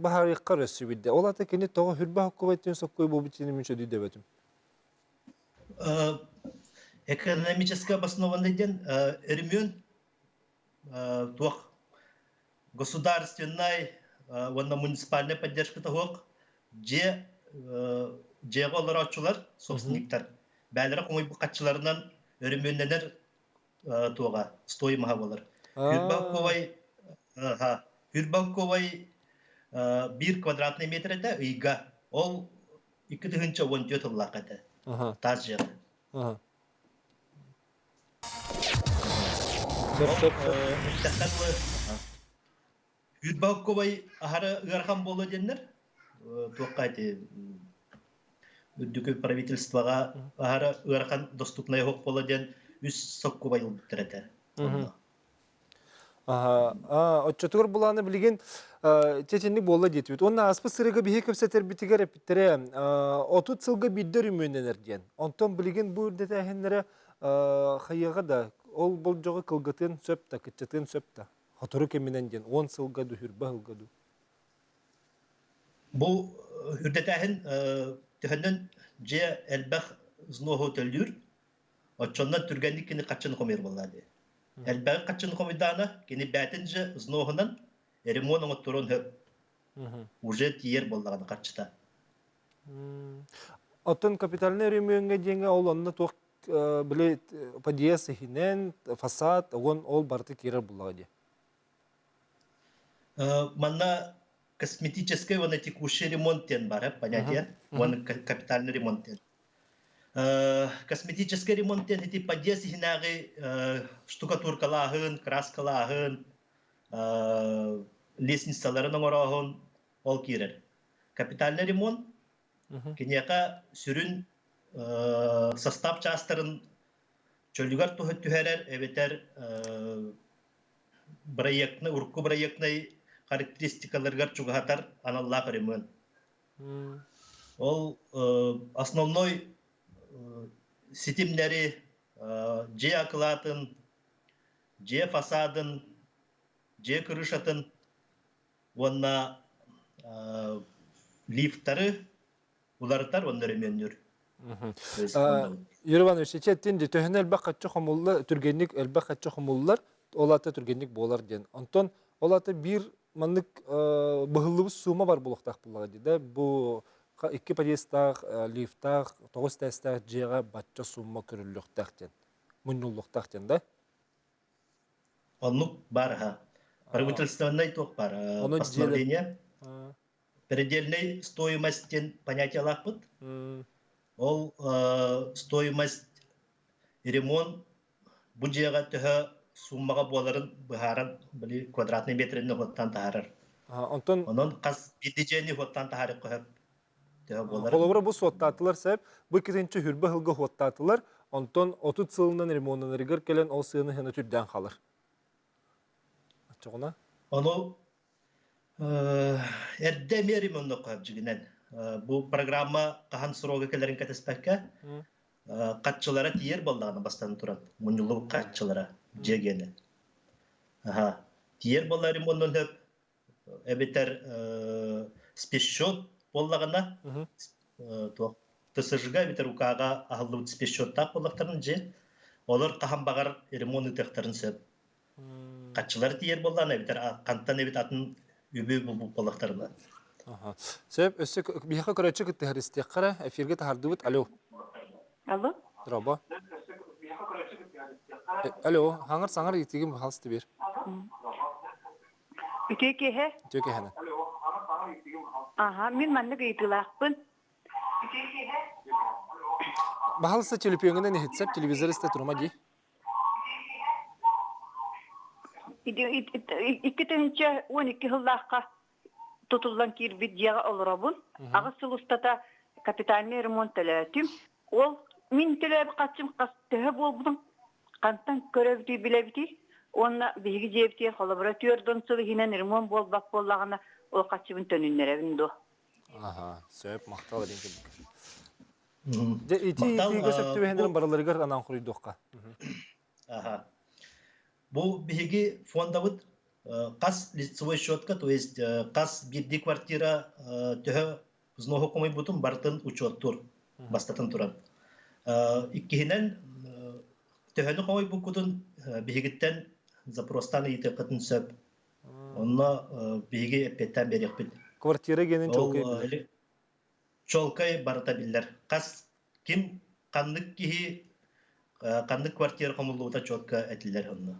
bahar yıqqar ösübidde. Olata keni toğu hürba hakkı baytın sokkoy bu bitini münşödü devetim. Экономически обоснованный ден ремонт тух государственной Онна муниципальная поддержка того, где олар собственниктер. Бәлері қоңай бұқатшыларынан өріменненер туға, стойымаға болар. Үрбанковай 1 квадратный метрді үйға. Ол 2-14 ұллақ әді. Таз жағы. Үрбанковай ағары ұғарған болу денлер. Туаққайды үддікі правительствоға ағары ұғарған доступнай хоқ болу ден үс соққубай ұлбыттыр әді. Отчетуғыр бұланы білген тетенік болу деті. Онна аспы сырығы бігі көпсетер бітігер әпіттірі 30 сылғы биддер үміненер ден. Онтон білген бұл үрдеті әхенлері қайыға да ол бұл жоғы қылғытын сөпті, күттетін сөпті. Hatırı keminden diyen 10 sılgadı, hürba hılgadı. Bu hürdetəhin tühəndən ce elbəx znohu tölür. Oçondan türgənlik kini qaçın komir boladı. Elbəx qaçın komidana kini bətince znohunan ремонт oturun höp. Уже tiyer bolağını qaçta. Otun kapitalini ремонтga denge ol onda toq bile подъезд hinen fasad ol bartı kirer boladı. Манна косметический, он текущий ремонт бар, понятие, он капитальный ремонт. Косметический ремонттен эти подъезд хинагы штукатуркалахын, краскалахын, лестницаларын оңорахын ол кирер. Капитальный ремонт киняка сүрүн состав частарын чөлүгөр түһәрер, эбетер проектны, урку проектный характеристикаларга чугатар аналлах ремонт. Ол основной сетимleri же акылатын, же фасадын, же крышатын, онна лифттары, уларытар, оннары меннер. Юрий Иванович, четтен төһөн элбак катчы хомуллар, түргенник элбак катчы хомуллар, олата түргенник болар ден. Антон, олата бир маннык быһыллыбыз сума бар булуктак буллага диде. Бу iki подъездтах, лифттах, тогуз тестах жега батча сумма көрүлүктактен. Муннулуктактен да? Оннук бар ха. Правительственный ток бар. Постановление. Предельной стоимостен понятие лахпыт. Ол стоимость ремонт бюджетга төһө суммага боларын быһаран били квадратный метринне хоттан таарар. Антон, онон кас бидижени хоттан таарар көһөп. Холобра бу соттатылар себеп, бу китенче хүрбө хылга хоттатылар, Антон 30 сылынан ремонтын ригер келен ол сыйны хена түрдән калыр. Ачыгына? Ону эрдеме ремонтны коюп жигинен. Бу программа кахан срога келерин кетеспекке катчылары тиер болданы бастан турат. Мунлуу катчылары жегени. Тиер болар ремонтын хөп эбетер спешшот боллагана тысыжга битер укага ахыллы спешшоттак боллактарын же олар кахан багар ремонт тектарын сөп. Катчылар тиер болланы битер кантан эбит атын үбү боллактарына. Себеп өссө бияка көрөчү кытты кара эфирге тардыбыт. Алло. Алло. Дроба. Алло, хаңар саңар итигим халсты бер. Үтөкеһе. Үтөкеһе. Мен маннык ыйтылакпын. Бахалса телепеңенен хетсеп телевизорысты турма ди. Иккетенче 12 жыллакка тутулган кирбит жага олоробун. Агы сулустата капитальный ремонт элетим. Ол мин телеп качым кастыгы болбудум. Кантан көрөбү билебити. Онна биги жепти коллаборатörдөн сылы хинен ремонт болбак боллагана ол качыбын төнүннөрөбүн до. Сөп мактал реңке. Де ити көсөптү бендерин бараларыгар анан курuyдукка. Бу биги фондабыт кас лицевой счетка, то есть кас бирди квартира төһө знохокомой бутун бартын учеттур бастатын турат. Иккинен төһөнү комой букутун бигиттен запростан ите кытын сөп. Онна биги эппеттен берекпит. Квартира генин чолкай. Чолкай барата биллер. Кас ким кандык кихи кандык квартира комулуута чотка этилер онна.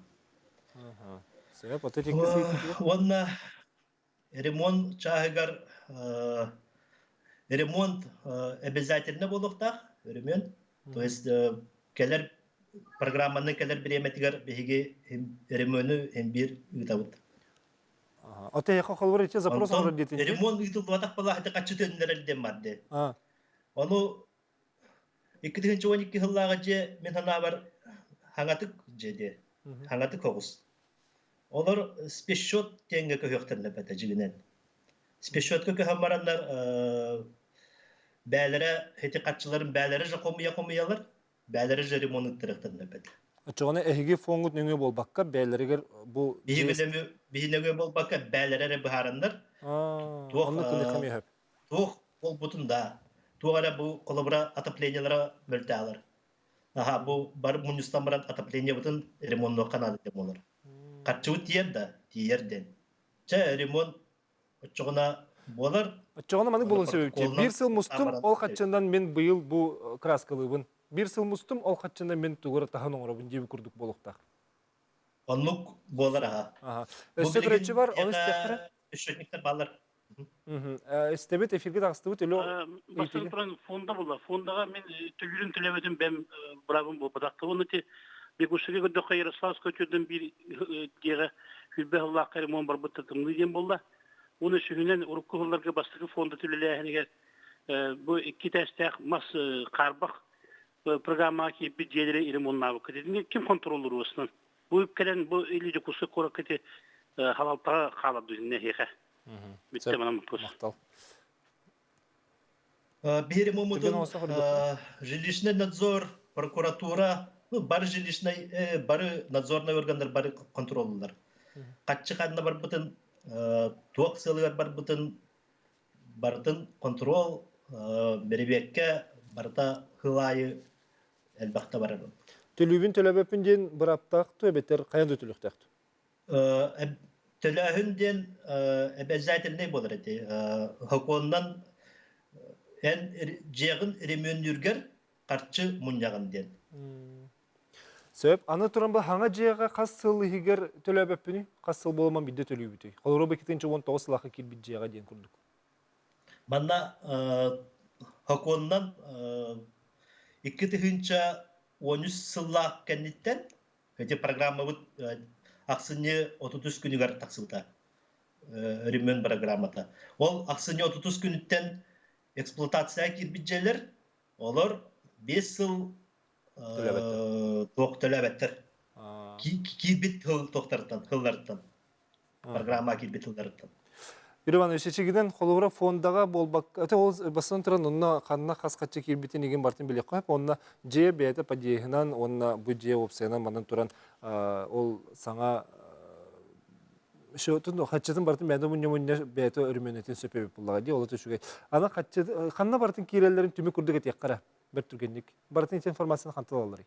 Себеп отетикти. Онна ремонт чагыгар ремонт обязательно болуктак ремонт. То есть келер программаны келер биреметигер биги ремонту hem bir ütабыт. Оте яка холбор иче запрос алып детин. Ремонт ütүлүп бала хата качы төннөрөлден барды. Ону 2012 жылларга же мен хана бар хаңатык жеде. Хаңатык когус. Олар спешшот теңге көһөктөрүнө бата жигинен. Спешшотка көһөмарандар бәлере хети катчыларын бәлере же комуялар. Бәлере же ремонт тиректөрүнө бата. Ачыгына эһиги фонгут нөңө болбакка бәлерегер бу бигелеме болбакка бәлере баһарандар. Тух ол бутунда. Тугара бу колобра отоплениялары мөлтәләр. Бу бар муниципалитет отопление бутун ремонтно канады демолар. Катчу тиерден. Ча ремонт очугуна болар. Очугуна маны болон себепчи. Бир сыл мустум ол катчандан мен быйыл бу краскалыбын. Бир сыл мустум ол катчандан мен тугара тахан оңоробун жеби курдук болуктак. Онлук болар Өсө көрөчү бар, оны истеккара. Өшөтниктер балар. Истебет эфирге тагыстыбыт өлө Басын туран фонда була. Фондага мен төгүрүн төлөбөдүм бем брабым бу бадакты. Оны те бекушеге гөдө Ярославска көчөдөн бир жеге хүлбе Аллах каримон бар бутатым деген болду. Оны шүгүнен уруккуларга бастыры фонда төлөлөһөнөгө бу iki тестек мас карбак программа ки бюджетлери иремоннабы кедин ким контроллору болсын. Бу келен бу или жокусы коракети халалтага калады дүнне хеха. Битте манам Мактал. Берем умудун жилищный надзор, прокуратура, ну бар жилищный, бары надзорный органдар, бары контроллар. Катчы кадна бар бутын, туак сылыгар бар бутын, бартын контрол, беребекке барта хылайы элбакта барар. Төлүбүн төлөбөпүн ден бір аптақ төбеттер қайын өтіліктәқті? Төлөһүнден обязательный болар эти. Хаконнан эн жегин ремөнүргер карчы муньягын ден. Сөп, аны туран бұл хаңа жеға қас сылы егер төлөбөпүні, қас сыл болман бидде төлөбүті. Қолыры бекетінші 19 сылақы кел бид жеға ден күрдік. Манна Хаконнан 2013 сыллақ кәнниттен эти программа вот аксыне 33 күнүгөр таксылта. Ремөн программата. Ол аксыне 30 күнүттен эксплуатация кирбиджелер, олар 5 сыл төлөбөттөр. Кирбит токтартан, хыллардан. Программа кирбит хыллардан. Юрбан өшечегіден қолуыра фондаға болбақ, өте ол басын тұран онына қанына қасқатшы кербетін еген бартын білек қойып, онына же бәйті падейхінан, онына бұ же опсайынан банан тұран ол саңа қатшатын бартын бәйді мұнне бәйті өрменетін сөпебіп бұлаға дей, олы төшуге. Ана қанына бартын керелерін түмі күрдік әтек қара, бір түргенлік. Бартын информацияны қантыл алыры.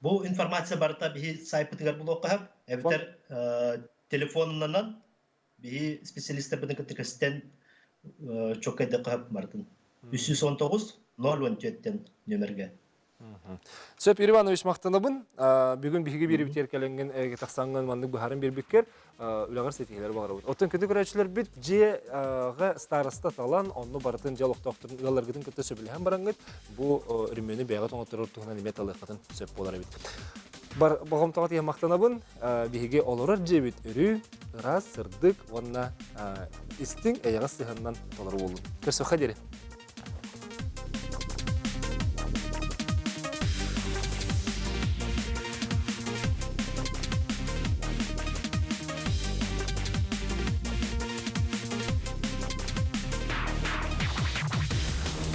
Бұл информация барыта бейі сайпытығар бұл оқығап, әбітер телефонынан bir spesialistler bunu kategoristen çok edek hep martın. 319 014'ten nömerge. Söp İrivanoviç maqtanabın, bugün bihi bir biterkelengen taqsangan mandık buharın bir bükker, ülağır setiyeler bağır. Otun kötü görevçiler bit C'ga starasta talan, onu baratın diyalog doktorun ıgalar gidin kötü söbülü hem barangıt, bu ürünmeni beyağı toğuturur tuğuna nimet alı qatın söp bolar bit. Бағым тағат ең мақтанабын, бігеге олырыр жебет үрі, ырас, сырдық, онына істің әйіға сығыннан толар болу. Көрсі қадері.